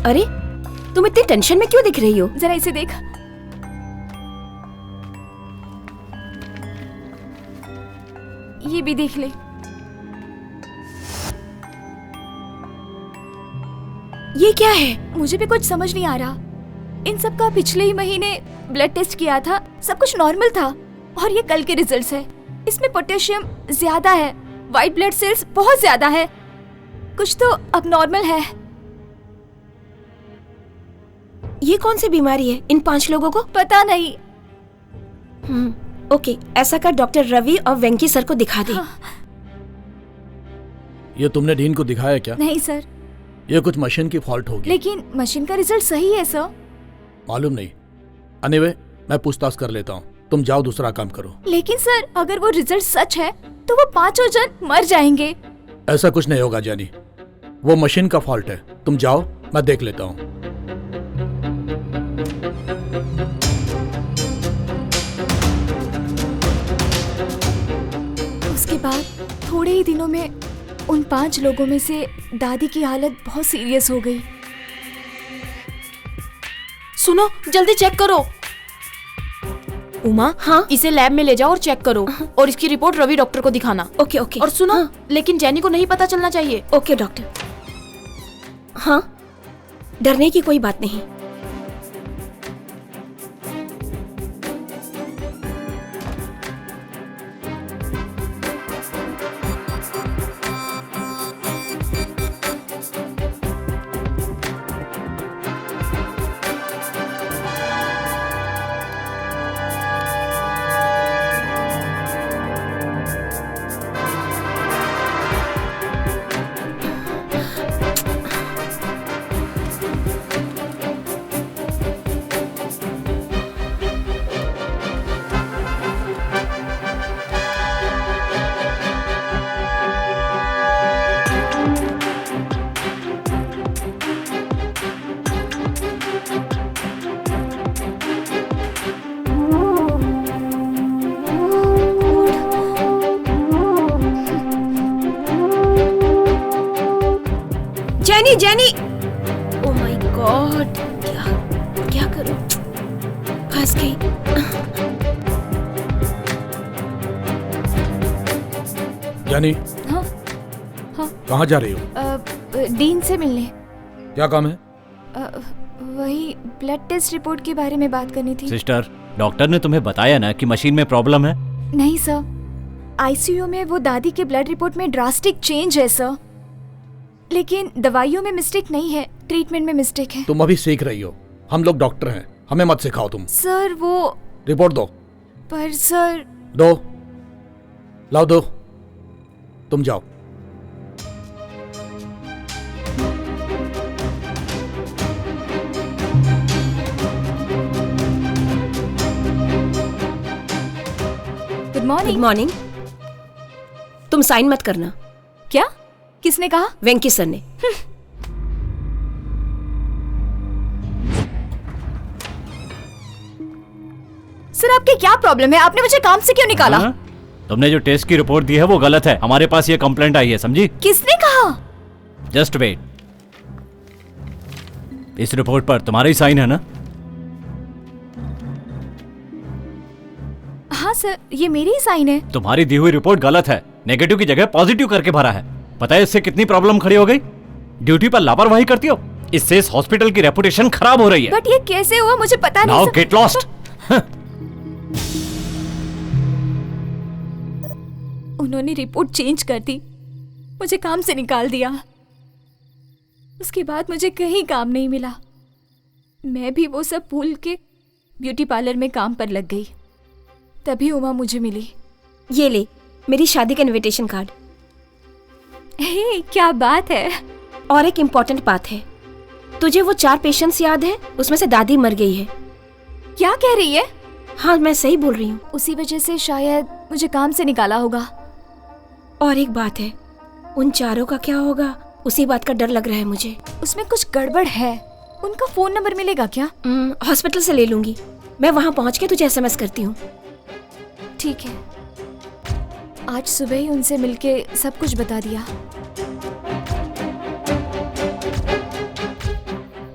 अरे तुम इतनी टेंशन में क्यों दिख रही हो? जरा इसे देख। ये भी देख ले। ये क्या है? मुझे भी कुछ समझ नहीं आ रहा। इन सब का पिछले ही महीने ब्लड टेस्ट किया था, सब कुछ नॉर्मल था और ये कल के रिजल्ट्स है। इसमें पोटेशियम ज्यादा है, व्हाइट ब्लड सेल्स बहुत ज्यादा है, कुछ तो अब नॉर्मल है। ये कौन सी बीमारी है इन 5 लोगों को? पता नहीं। ओके, ऐसा कर डॉक्टर रवि और वेंकी सर को दिखा दे। ये तुमने डीन को दिखाया क्या? नहीं सर। ये कुछ मशीन की फॉल्ट होगी। लेकिन मशीन का रिजल्ट सही है सर। मालूम नहीं। एनीवे, मैं पूछताछ कर लेता हूँ, तुम जाओ दूसरा काम करो। लेकिन सर अगर वो रिजल्ट सच है तो वो 5 जन मर जाएंगे। ऐसा कुछ नहीं होगा जानी, वो मशीन का फॉल्ट है। तुम जाओ, मैं देख लेता हूँ। उसके बाद थोड़े ही दिनों में उन 5 लोगों में से दादी की हालत बहुत सीरियस हो गई। सुनो, जल्दी चेक करो। उमा, हाँ? इसे लैब में ले जाओ और चेक करो और इसकी रिपोर्ट रवि डॉक्टर को दिखाना। Okay okay. और सुनो, लेकिन जेनी को नहीं पता चलना चाहिए। Okay doctor. हाँ, डरने की कोई बात नहीं। जेनी, ओह माय गॉड, क्या करूं? फंस गई। जेनी, हाँ? हाँ? कहाँ जा रही हो? डीन से मिलने। क्या काम है? वही ब्लड टेस्ट रिपोर्ट के बारे में बात करनी थी। सिस्टर, डॉक्टर ने तुम्हें बताया ना कि मशीन में प्रॉब्लम है? नहीं सर, आईसीयू में वो दादी के ब्लड रिपोर्ट में ड्रास्टिक चेंज है सर, लेकिन दवाइयों में मिस्टेक नहीं है, ट्रीटमेंट में मिस्टेक है। तुम अभी सीख रही हो, हम लोग डॉक्टर हैं, हमें मत सिखाओ तुम। सर वो रिपोर्ट दो। पर सर। दो, लाओ दो, तुम जाओ। Good morning. Good morning. तुम साइन मत करना। क्या? किसने कहा? वेंकी सर ने। सर आपके क्या प्रॉब्लम है? आपने मुझे काम से क्यों निकाला? हाँ? तुमने जो टेस्ट की रिपोर्ट दी है वो गलत है। हमारे पास ये कंप्लेंट आई है, समझी? किसने कहा? Just wait. इस रिपोर्ट पर तुम्हारा ही साइन है ना? हाँ सर, ये मेरी ही साइन है। तुम्हारी दी हुई रिपोर्ट गलत है, नेगेटिव की जगह पॉजिटिव करके भरा है। पता है इससे कितनी प्रॉब्लम खड़ी हो गई? ड्यूटी पर लापरवाही करती हो, इससे इस हॉस्पिटल की रेपुटेशन खराब हो रही है। बट ये कैसे हुआ मुझे पता नहीं। Now get lost. उन्होंने रिपोर्ट चेंज कर दी, मुझे काम से निकाल दिया। उसके बाद मुझे कहीं काम नहीं मिला। मैं भी वो सब भूल के ब्यूटी पार्लर में काम पर लग गई। तभी उमा मुझे मिली। ये ले मेरी शादी का इनविटेशन कार्ड। हे, क्या बात है। और एक इम्पोर्टेंट बात है, तुझे वो 4 पेशेंट्स याद है? उसमें से दादी मर गई है। क्या कह रही है? हाँ, मैं सही बोल रही हूँ। उसी वजह से शायद मुझे काम से निकाला होगा। और एक बात है, उन 4 का क्या होगा, उसी बात का डर लग रहा है मुझे। उसमें कुछ गड़बड़ है। उनका फोन नंबर मिलेगा क्या? हॉस्पिटल से ले लूंगी। मैं वहाँ पहुँच के तुझे SMS करती हूँ। ठीक है। आज सुबह ही उनसे मिलके सब कुछ बता दिया।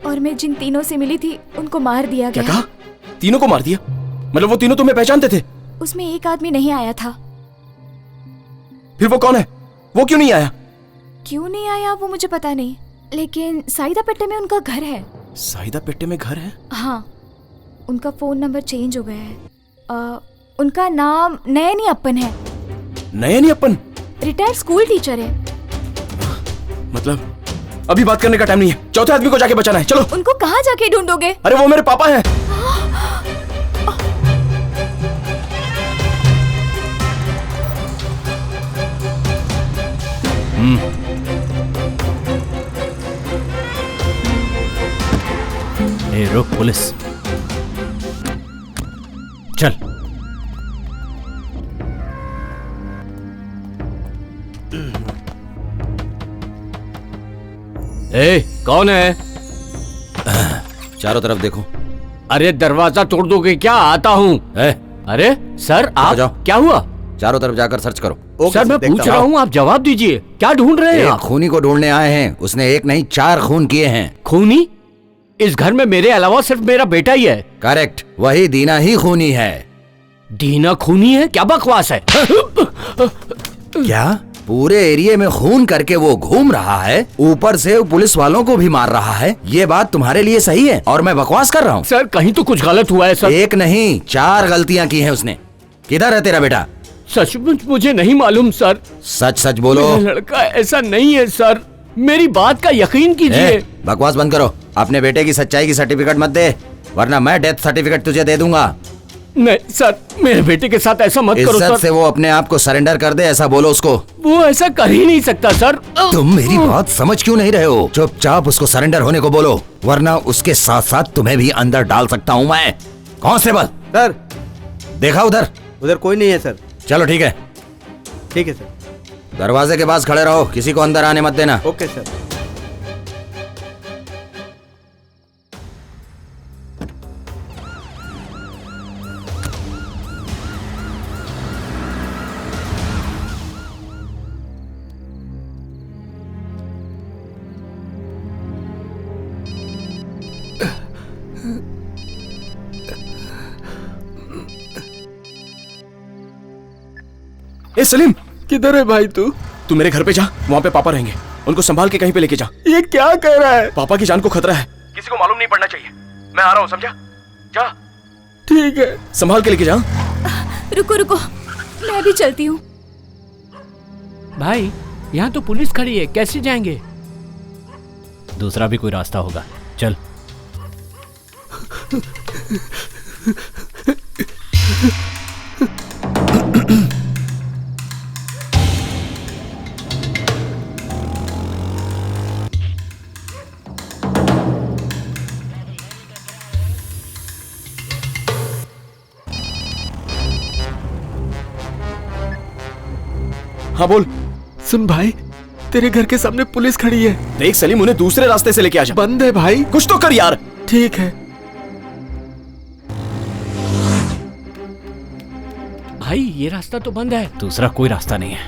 और मैं जिन तीनों से मिली थी उनको मार दिया गया। क्या कहा? तीनों को मार दिया? मतलब वो तीनों तुम्हें पहचानते थे? उसमें एक आदमी नहीं आया था। फिर वो कौन है? वो क्यों नहीं आया? क्यों नहीं आया वो मुझे पता नहीं, लेकिन साइदापेट्टे में उनका घर है। साइदापेट्टे में घर है? हाँ, उनका फोन नंबर चेंज हो गया है। उनका नाम नयनी अप्पन है। नयनी अप्पन? रिटायर्ड स्कूल टीचर है। मतलब अभी बात करने का टाइम नहीं है, चौथे आदमी को जाके बचाना है। चलो। उनको कहाँ जाके ढूंढोगे? अरे वो मेरे पापा हैं। ए रुक पुलिस, चल। ए कौन है? चारों तरफ देखो। अरे दरवाजा तोड़ दोगे क्या? आता हूँ। अरे सर आप जाओ। क्या हुआ? चारों तरफ जाकर सर्च करो। सर मैं पूछ रहा हूँ, आप जवाब दीजिए। क्या ढूंढ रहे हैं एक आप? खूनी को ढूंढने आए हैं। उसने एक नहीं 4 खून किए हैं। खूनी? इस घर में मेरे अलावा सिर्फ मेरा बेटा ही है। करेक्ट, वही दीना ही खूनी है। दीना खूनी है? क्या बकवास है? क्या पूरे एरिया में खून करके वो घूम रहा है, ऊपर से पुलिस वालों को भी मार रहा है? ये बात तुम्हारे लिए सही है और मैं बकवास कर रहा हूँ? सर कहीं तो कुछ गलत हुआ है सर। एक नहीं 4 गलतियाँ की हैं उसने। किधर है तेरा बेटा? सचमुच मुझे नहीं मालूम सर। सच सच बोलो। मेरा लड़का ऐसा नहीं है सर, मेरी बात का यकीन कीजिए। बकवास बंद करो। अपने बेटे की सच्चाई की सर्टिफिकेट मत दे, वरना मैं डेथ सर्टिफिकेट तुझे दे दूंगा। नहीं सर, मेरे बेटे के साथ ऐसा मत करो सर। इज्जत से वो अपने आप को सरेंडर कर दे, ऐसा बोलो उसको। वो ऐसा कर ही नहीं सकता सर। तुम मेरी बात समझ क्यों नहीं रहे हो? चुपचाप उसको सरेंडर होने को बोलो, वरना उसके साथ साथ तुम्हें भी अंदर डाल सकता हूँ मैं। Constable sir. देखा उधर? उधर कोई नहीं है सर। चलो ठीक है। ठीक है सर। दरवाजे के पास खड़े रहो, किसी को अंदर आने मत देना। Okay sir. ए सलीम, किधर है भाई तू? तू मेरे घर पे जा, वहाँ पे पापा रहेंगे। उनको संभाल के कहीं पे लेके जा। ये क्या कह रहा है? पापा की जान को खतरा है, किसी को मालूम नहीं पड़ना चाहिए। मैं आ रहा हूँ, समझा? जा। ठीक है, संभाल के लेके जा। रुको रुको, मैं भी चलती हूँ। भाई यहाँ तो पुलिस खड़ी है, कैसे जाएंगे? दूसरा भी कोई रास्ता होगा, चल। हाँ बोल। सुन भाई, तेरे घर के सामने पुलिस खड़ी है। देख सलीम, उन्हें दूसरे रास्ते से लेके आ जा। बंद है भाई। कुछ तो कर यार। ठीक है भाई, ये रास्ता तो बंद है। दूसरा कोई रास्ता नहीं है।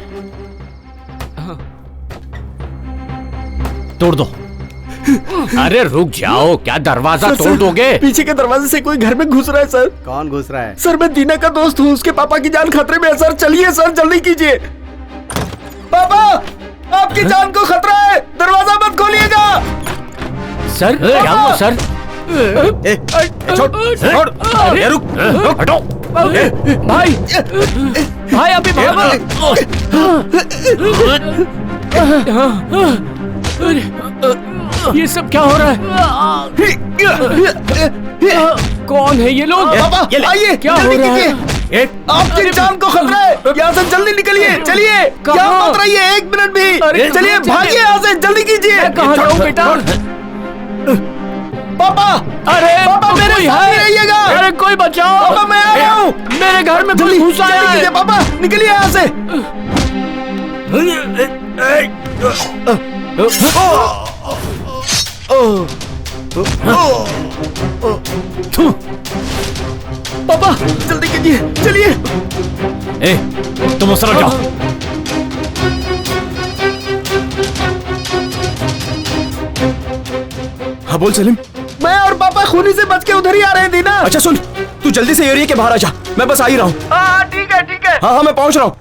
तोड़ दो। अरे रुक जाओ, क्या दरवाजा तोड़ दोगे? पीछे के दरवाजे से कोई घर में घुस रहा है सर। कौन घुस रहा है? सर मैं दीना का दोस्त हूँ, उसके पापा की जान खतरे में है सर। चलिए सर, जल्दी कीजिए। पापा, आपकी जान को खतरा है, दरवाजा मत खोलिएगा। सर क्या हुआ सर? छोड़, अरे रुक, हटो। भाई, भाई अभी भागो। ये सब क्या हो रहा है? कौन है ये लोग? आइए, क्या हो रहा है? आपकी जान को खतरा है, यहाँ से जल्दी निकलिए। चलिए, यहाँ मत रहिए एक मिनट भी। चलिए भागिए यहाँ से, जल्दी कीजिए। कहाँ जाऊँ बेटा? पापा, अरे पापा मेरे साथ ही रहिएगा। अरे कोई बचाओ। पापा मैं आ रहा हूँ। मेरे घर में कोई घुसा है। पापा निकलिए यहाँ से। पापा जल्दी कीजिए, चलिए। तुम उस तरफ जाओ। हाँ बोल सलीम। मैं और पापा खूनी से बच के उधर ही आ रहे हैं दीना। अच्छा सुन, तू जल्दी से एरिया के बाहर आ जा, मैं बस आ ही रहा हूँ। हाँ ठीक है ठीक है। हाँ मैं पहुँच रहा हूँ।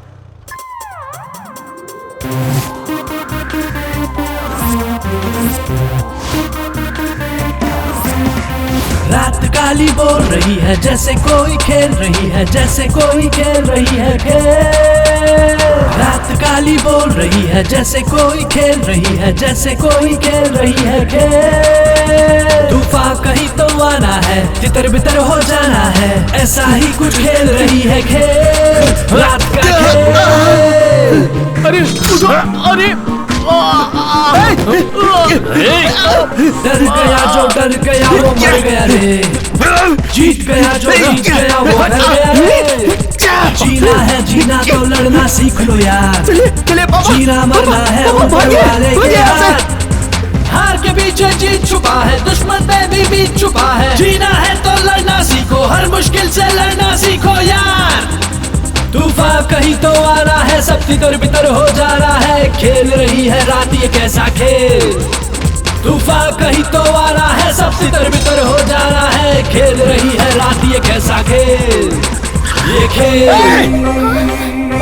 काली बोल रही है जैसे कोई खेल रही है, जैसे कोई खेल रही है खेल। रात काली बोल रही है जैसे कोई खेल रही है, जैसे कोई खेल रही है खेल। तूफान कहीं तो आना है, तितर बितर हो जाना है, ऐसा ही कुछ खेल रही है खेल, रात का खेल। अरे अरे डर गया जो डर गया वो मर गया रे, जीत गया जो जीत गया वो हार गया रे। जीना है जीना तो लड़ना सीख लो यार, जीना मरना है ऊपर वाले के हाथ। हार के पीछे जीत छुपा है, दुश्मन पे भी बीत छुपा है। जीना है तो लड़ना सीखो, हर मुश्किल से लड़ना सीखो यार। तूफान कहीं तो आ रहा है, सब तितर बितर हो जा रहा है, खेल रही है रात ये कैसा खेल। तूफान कहीं तो आ रहा है, सब तितर बितर हो जा रहा है, खेल रही है रात ये कैसा खेल, ये खेल।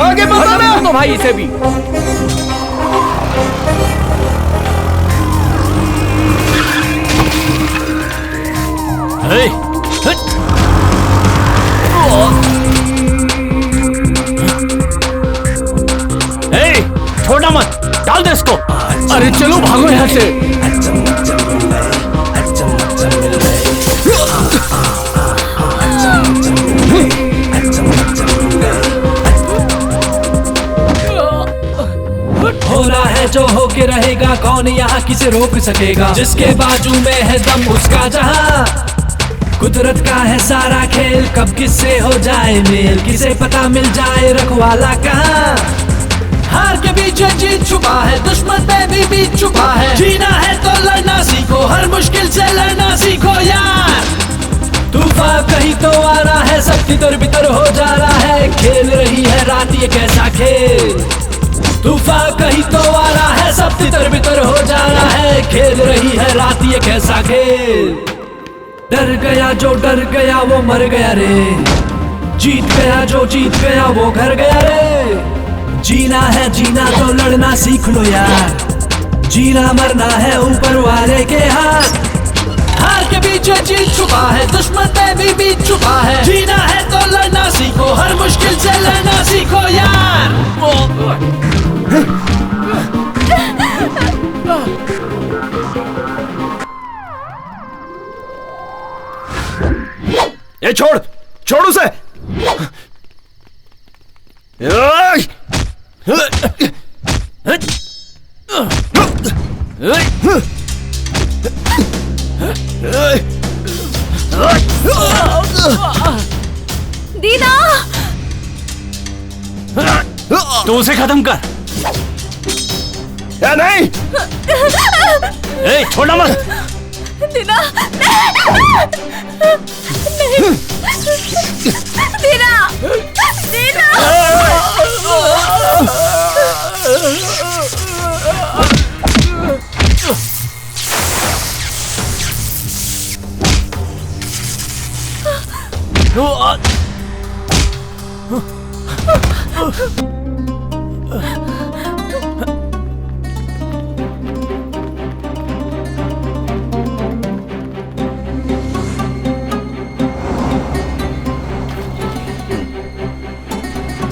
आगे बताना तो भाई इसे भी। छोड़ना मत, डाल दे इसको। अरे चलो भागो यहाँ से। हो रहा है जो होके रहेगा, कौन यहाँ किसे रोक सकेगा। जिसके बाजू में है दम उसका जहां, कुदरत का है सारा खेल, कब किससे हो जाए मेल, किसे पता मिल जाए रखवाला कहाँ। हार के पीछे जीत छुपा है, दुश्मन पे भी बीत छुपा है। जीना है तो लड़ना सीखो, हर मुश्किल से लड़ना सीखो यार। तूफान कहीं तो आ रहा है, सब तितर बितर हो जा रहा है, खेल रही है रात ये कैसा खेल। तूफान कहीं तो आ रहा है, सब तितर बितर हो जा रहा है, खेल रही है रात ये कैसा खेल। डर गया जो डर गया वो मर गया रे, जीत गया जो जीत गया वो घर गया रे। जीना है जीना तो लड़ना सीख लो यार, जीना मरना है ऊपर वाले के हाथ। हार के पीछे जीत छुपा है, दुश्मन पे भी बीत छुपा है। जीना है तो लड़ना सीखो, हर मुश्किल से लड़ना सीखो यार। ये छोड़ छोड़ उसे। दीना, तो उसे खत्म कर। या नहीं, छोड़ना मत। दीना, नहीं, दीना, दीना।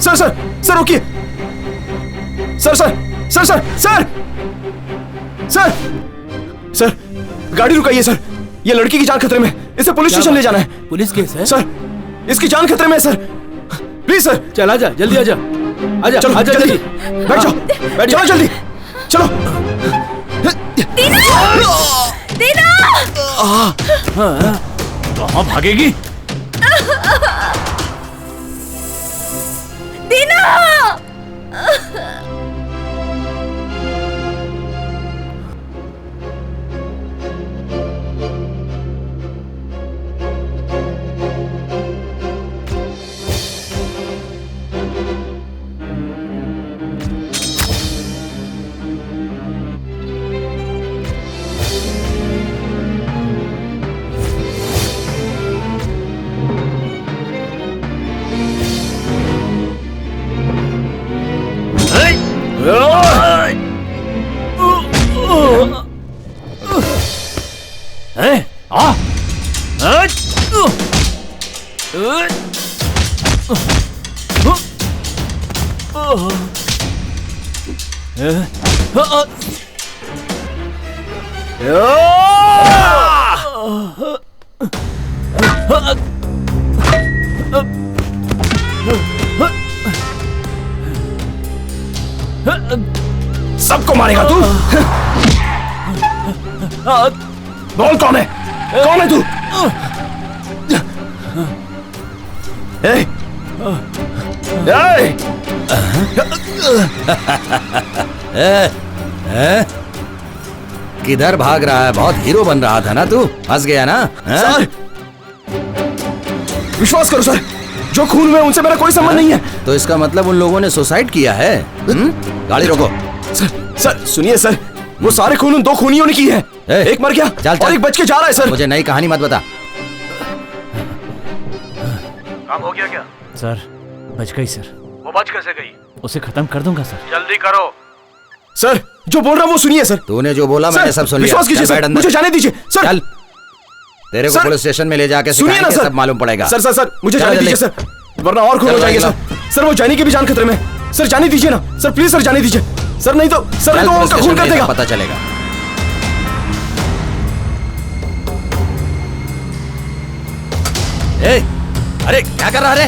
सर सर सर रुकिए। Sir sir sir sir sir sir sir गाड़ी रुकाइए सर, ये लड़की की जान खतरे में, इसे पुलिस स्टेशन ले जाना है। पुलिस केस है सर, इसकी जान खतरे में है सर, प्लीज सर। चल आजा, जल्दी आजा, आजा, चलो आजा जल्दी, जल्दी। बैठ जाओ, बैठ जाओ जल्दी, चलो। दीना, कहाँ भागेगी? दीना। सबको मारेगा तू? बोल कौन है? कौन है तू? ए! किधर भाग रहा है? बहुत हीरो बन रहा था ना तू, फंस गया ना? सर, विश्वास करो सर, जो खून में उनसे मेरा कोई संबंध नहीं है। तो इसका मतलब उन लोगों ने सुसाइड किया है? गाड़ी रोको। सर सुनिए सर, वो सारे खून उन दो खूनियों ने की है। एक मर गया और एक बच के जा रहा है सर। मुझे नई कहानी मत बता। काम हो गया क्या? सर बच गई सर। वो बच कैसे गई? उसे खत्म कर दूंगा सर। जल्दी करो सर, जो बोल रहा हूँ वो सुनिए सर। तूने जो बोला मैंने सब सुन लिया। विश्वास कीजिए सर, मुझे जाने दीजिए सर। चल, तेरे को पुलिस स्टेशन में ले जाके सुनिए ना सर, सब मालूम पड़ेगा। सर सर सर मुझे जाने दीजिए सर, वरना और खून हो जाएंगे सर। सर वो जाने की भी जान खतरे में। सर जाने दीजिए ना सर, प्लीज सर जाने दीजिए सर, नहीं तो वो उसका खून कर देगा। पता चलेगा। ए, अरे क्या कर रहा है?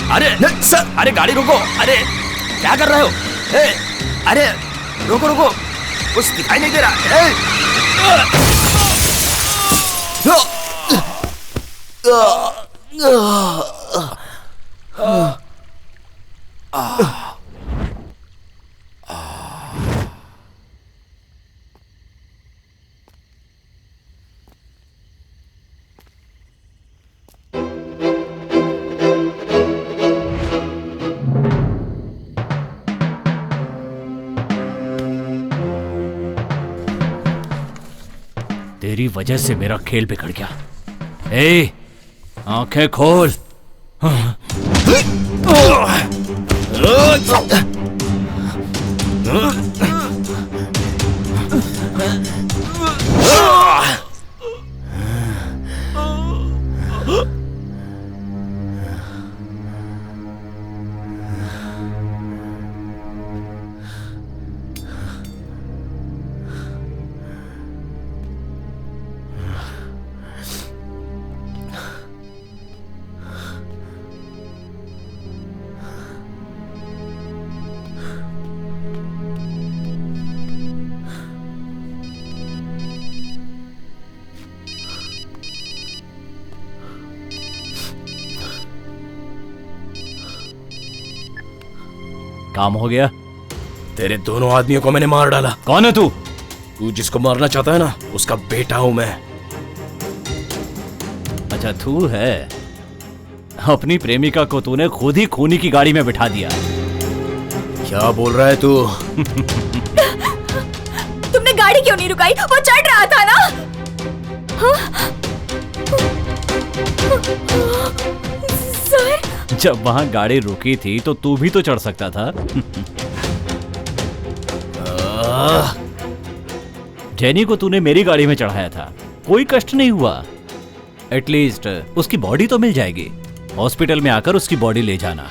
अरे सर, अरे गाड़ी रोको। अरे क्या कर रहे हो? अरे रोको रोको, कुछ दिखाई नहीं दे रहा। तेरी वजह से मेरा खेल बिगड़ गया। ए, आंखें खोल। काम हो गया। तेरे दोनों आदमियों को मैंने मार डाला। कौन है तू? तू जिसको मारना चाहता है ना, उसका बेटा हूं मैं। अच्छा तू है। अपनी प्रेमिका को तूने खुद ही खूनी की गाड़ी में बिठा दिया। क्या बोल रहा है तू? तुमने गाड़ी क्यों नहीं रुकाई? वो चढ़ रहा था ना। सर, जब वहां गाड़ी रुकी थी तो तू भी तो चढ़ सकता था। जेनी को तूने मेरी गाड़ी में चढ़ाया था, कोई कष्ट नहीं हुआ। एटलीस्ट उसकी बॉडी तो मिल जाएगी। हॉस्पिटल में आकर उसकी बॉडी ले जाना।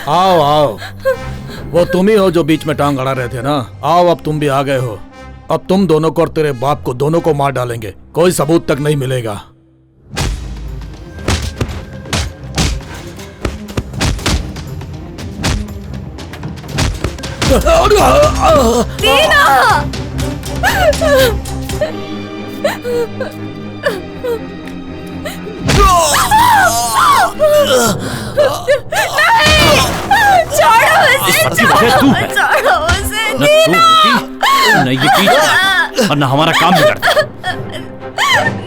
आओ आओ, वो तुम ही हो जो बीच में टांग अड़ा रहे थे ना। आओ अब तुम भी आ गए हो। अब तुम दोनों को और तेरे बाप को दोनों को मार डालेंगे, कोई सबूत तक नहीं मिलेगा। छोड़ो उसे, छोड़ो उसे, नहीं ये और ना हमारा काम बिगड़ता।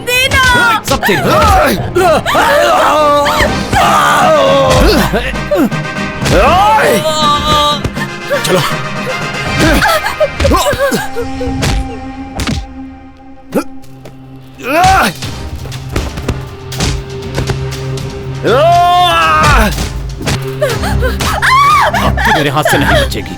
दीना! सब तेरी चलो। अब तू मेरे हाथ से नहीं बचेगी।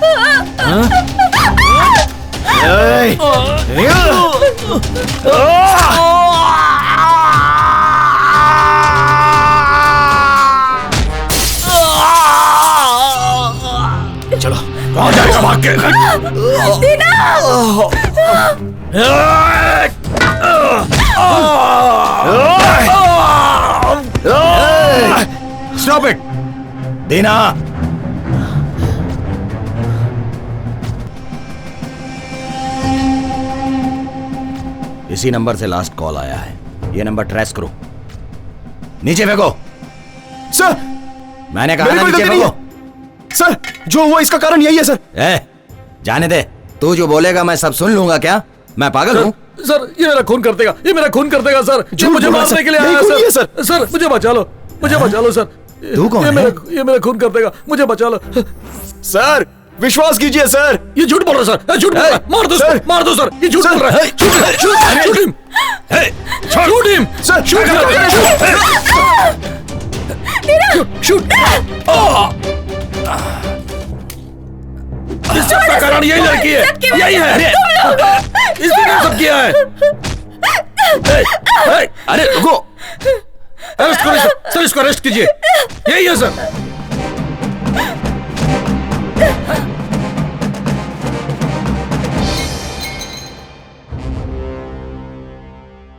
चलो, कहाँ जाएगा भाग के? दीना! Stop it! दीना! इसी नंबर से लास्ट कॉल आया है। ये नंबर ट्रेस करो। नीचे फेंको। सर, मैंने कहा ना नीचे फेंको। सर, जो हुआ इसका कारण यही है सर। जाने दे। तू जो बोलेगा मैं सब सुन लूंगा क्या? मैं पागल हूँ? सर, ये मेरा खून कर देगा, ये मेरा खून कर देगा सर। ये मुझे मारने के लिए आया है सर। सर, मुझे बचा लो, मुझे बचा लो सर। तू कौन है? ये मेरा खून कर देगा, मुझे बचा लो सर। विश्वास कीजिए सर। ये झूठ बोल रहा है सर, झूठ बोल रहा है। मार दो सर, मार दो सर। ये झूठ बोल रहा है। Shoot him, shoot him sir, shoot shoot. इस सब का कारण यही लड़की है, यही है। इसने सब किया है। अरे रुको, अरेस्ट करो सर, इसको अरेस्ट कीजिए। यही है सर।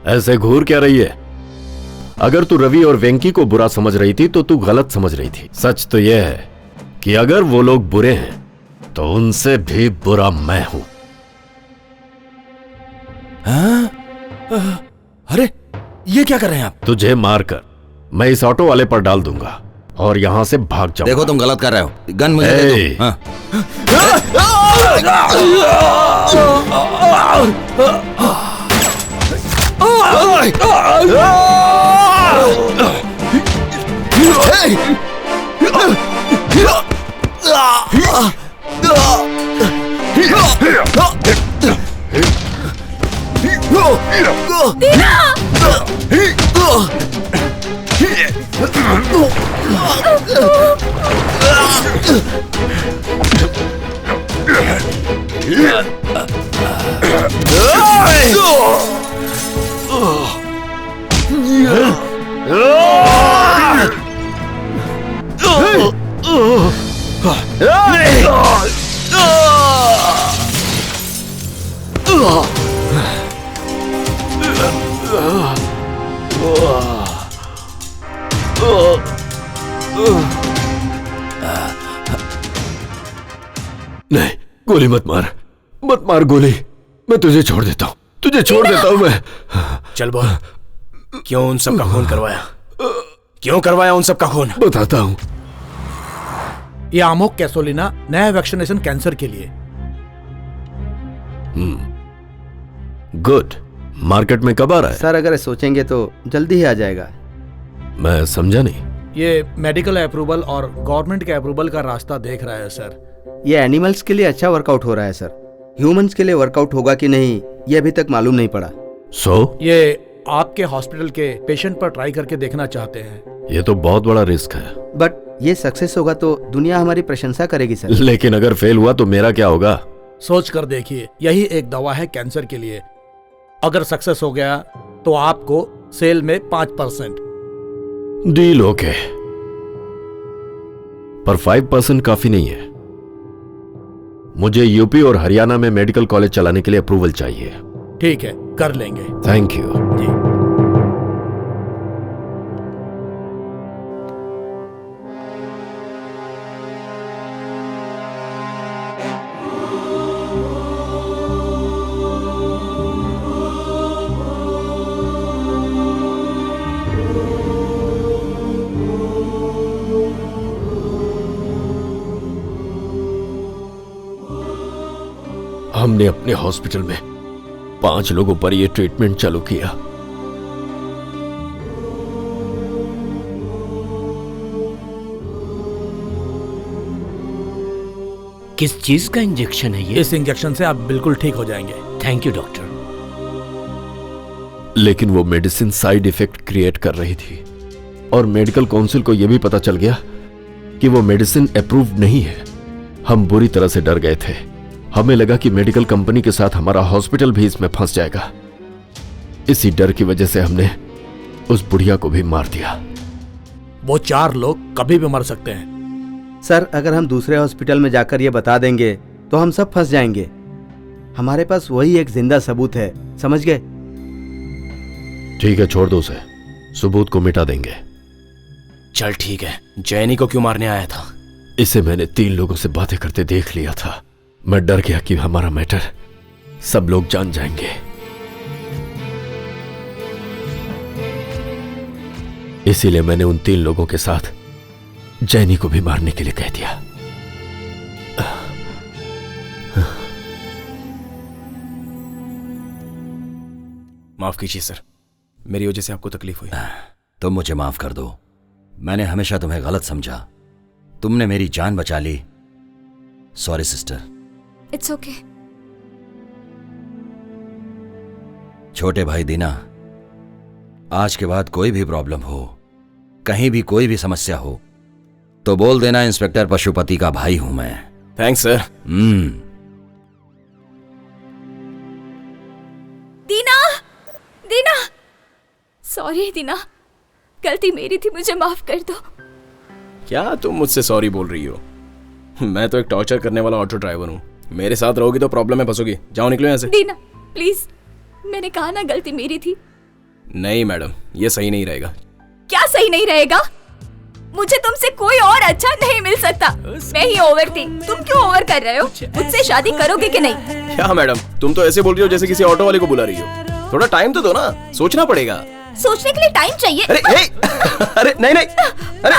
ऐसे घूर क्या रही है? अगर तू रवि और वेंकी को बुरा समझ रही थी तो तू गलत समझ रही थी। सच तो यह है कि अगर वो लोग बुरे हैं तो उनसे भी बुरा मैं हूं। अरे ये क्या कर रहे हैं आप? तुझे मारकर मैं इस ऑटो वाले पर डाल दूंगा और यहां से भाग जाऊंगा। देखो तुम गलत कर रहे हो। गन मुझे दे दो। हाँ। नहीं, गोली मत मार, मत मार गोली। मैं तुझे छोड़ देता हूँ, तुझे छोड़ देता हूँ मैं। चल बोल, क्यों उन सब का खून करवाया? क्यों करवाया उन सब का खून? बताता हूँ। ये आमोक कैसोलिना नया वैक्सीनेशन कैंसर के लिए। गुड। मार्केट में कब आ रहा है? सर, अगर सोचेंगे तो जल्दी ही आ जाएगा। मैं समझा नहीं। ये मेडिकल अप्रूवल और गवर्नमेंट के अप्रूवल का रास्ता देख रहा है सर। ये एनिमल्स के लिए अच्छा वर्कआउट हो रहा है सर। ह्यूमंस के लिए वर्कआउट होगा कि नहीं ये अभी तक मालूम नहीं पड़ा। ये आपके हॉस्पिटल के पेशेंट पर ट्राई करके देखना चाहते हैं। ये तो बहुत बड़ा रिस्क है। बट ये सक्सेस होगा तो दुनिया हमारी प्रशंसा करेगी सर। लेकिन अगर फेल हुआ तो मेरा क्या होगा? सोच कर देखिए, यही एक दवा है कैंसर के लिए। अगर सक्सेस हो गया तो आपको सेल में 5%। डील ओके, पर 5% काफी नहीं है। मुझे यूपी और हरियाणा में मेडिकल कॉलेज चलाने के लिए अप्रूवल चाहिए। ठीक है, कर लेंगे। थैंक यू जी। हमने अपने हॉस्पिटल में 5 लोगों पर यह ट्रीटमेंट चालू किया। किस चीज का इंजेक्शन है ये? इस इंजेक्शन से आप बिल्कुल ठीक हो जाएंगे। Thank you doctor. लेकिन वो मेडिसिन साइड इफेक्ट क्रिएट कर रही थी और मेडिकल काउंसिल को यह भी पता चल गया कि वो मेडिसिन अप्रूव्ड नहीं है। हम बुरी तरह से डर गए थे। हमें लगा कि मेडिकल कंपनी के साथ हमारा हॉस्पिटल भी इसमें फंस जाएगा। इसी डर की वजह से हमने उस बुढ़िया को भी मार दिया। वो 4 लोग कभी भी मर सकते हैं। सर, अगर हम दूसरे हॉस्पिटल में जाकर ये बता देंगे तो हम सब फंस जाएंगे। हमारे पास वही एक जिंदा सबूत है, समझ गए? ठीक है, छोड़ दो उसे, सबूत को मिटा देंगे। चल ठीक है, जैनी को क्यों मारने आया था? इसे मैंने 3 लोगों से बातें करते देख लिया था। मैं डर गया कि हमारा मैटर सब लोग जान जाएंगे। इसीलिए मैंने उन 3 लोगों के साथ जैनी को भी मारने के लिए कह दिया। माफ कीजिए सर, मेरी वजह से आपको तकलीफ हुई। तुम मुझे माफ कर दो। मैंने हमेशा तुम्हें गलत समझा। तुमने मेरी जान बचा ली। Sorry sister. It's okay. छोटे भाई दीना, आज के बाद कोई भी प्रॉब्लम हो, कहीं भी कोई भी समस्या हो तो बोल देना इंस्पेक्टर पशुपति का भाई हूं मैं। Thanks sir. Deena, Deena, sorry Deena, गलती मेरी थी, मुझे माफ कर दो। क्या तुम मुझसे सॉरी बोल रही हो? मैं तो एक टॉर्चर करने वाला ऑटो ड्राइवर हूँ। मेरे साथ रहोगी तो प्रॉब्लम में फंसोगी। जाओ, निकलो यहाँ से। दीना प्लीज, मैंने कहा ना गलती मेरी थी। नहीं मैडम, ये सही नहीं रहेगा। क्या सही नहीं रहेगा? मुझे तुमसे कोई और अच्छा नहीं मिल सकता। मैं ही ओवर थी, तुम क्यों ओवर कर रहे हो? मुझसे शादी करोगे कि नहीं? क्या मैडम, तुम तो ऐसे बोल रही हो जैसे किसी ऑटो वाले को बुला रही हो। थोड़ा टाइम तो दो ना, सोचना पड़ेगा। सोचने के लिए टाइम चाहिए। अरे नहीं नहीं, अरे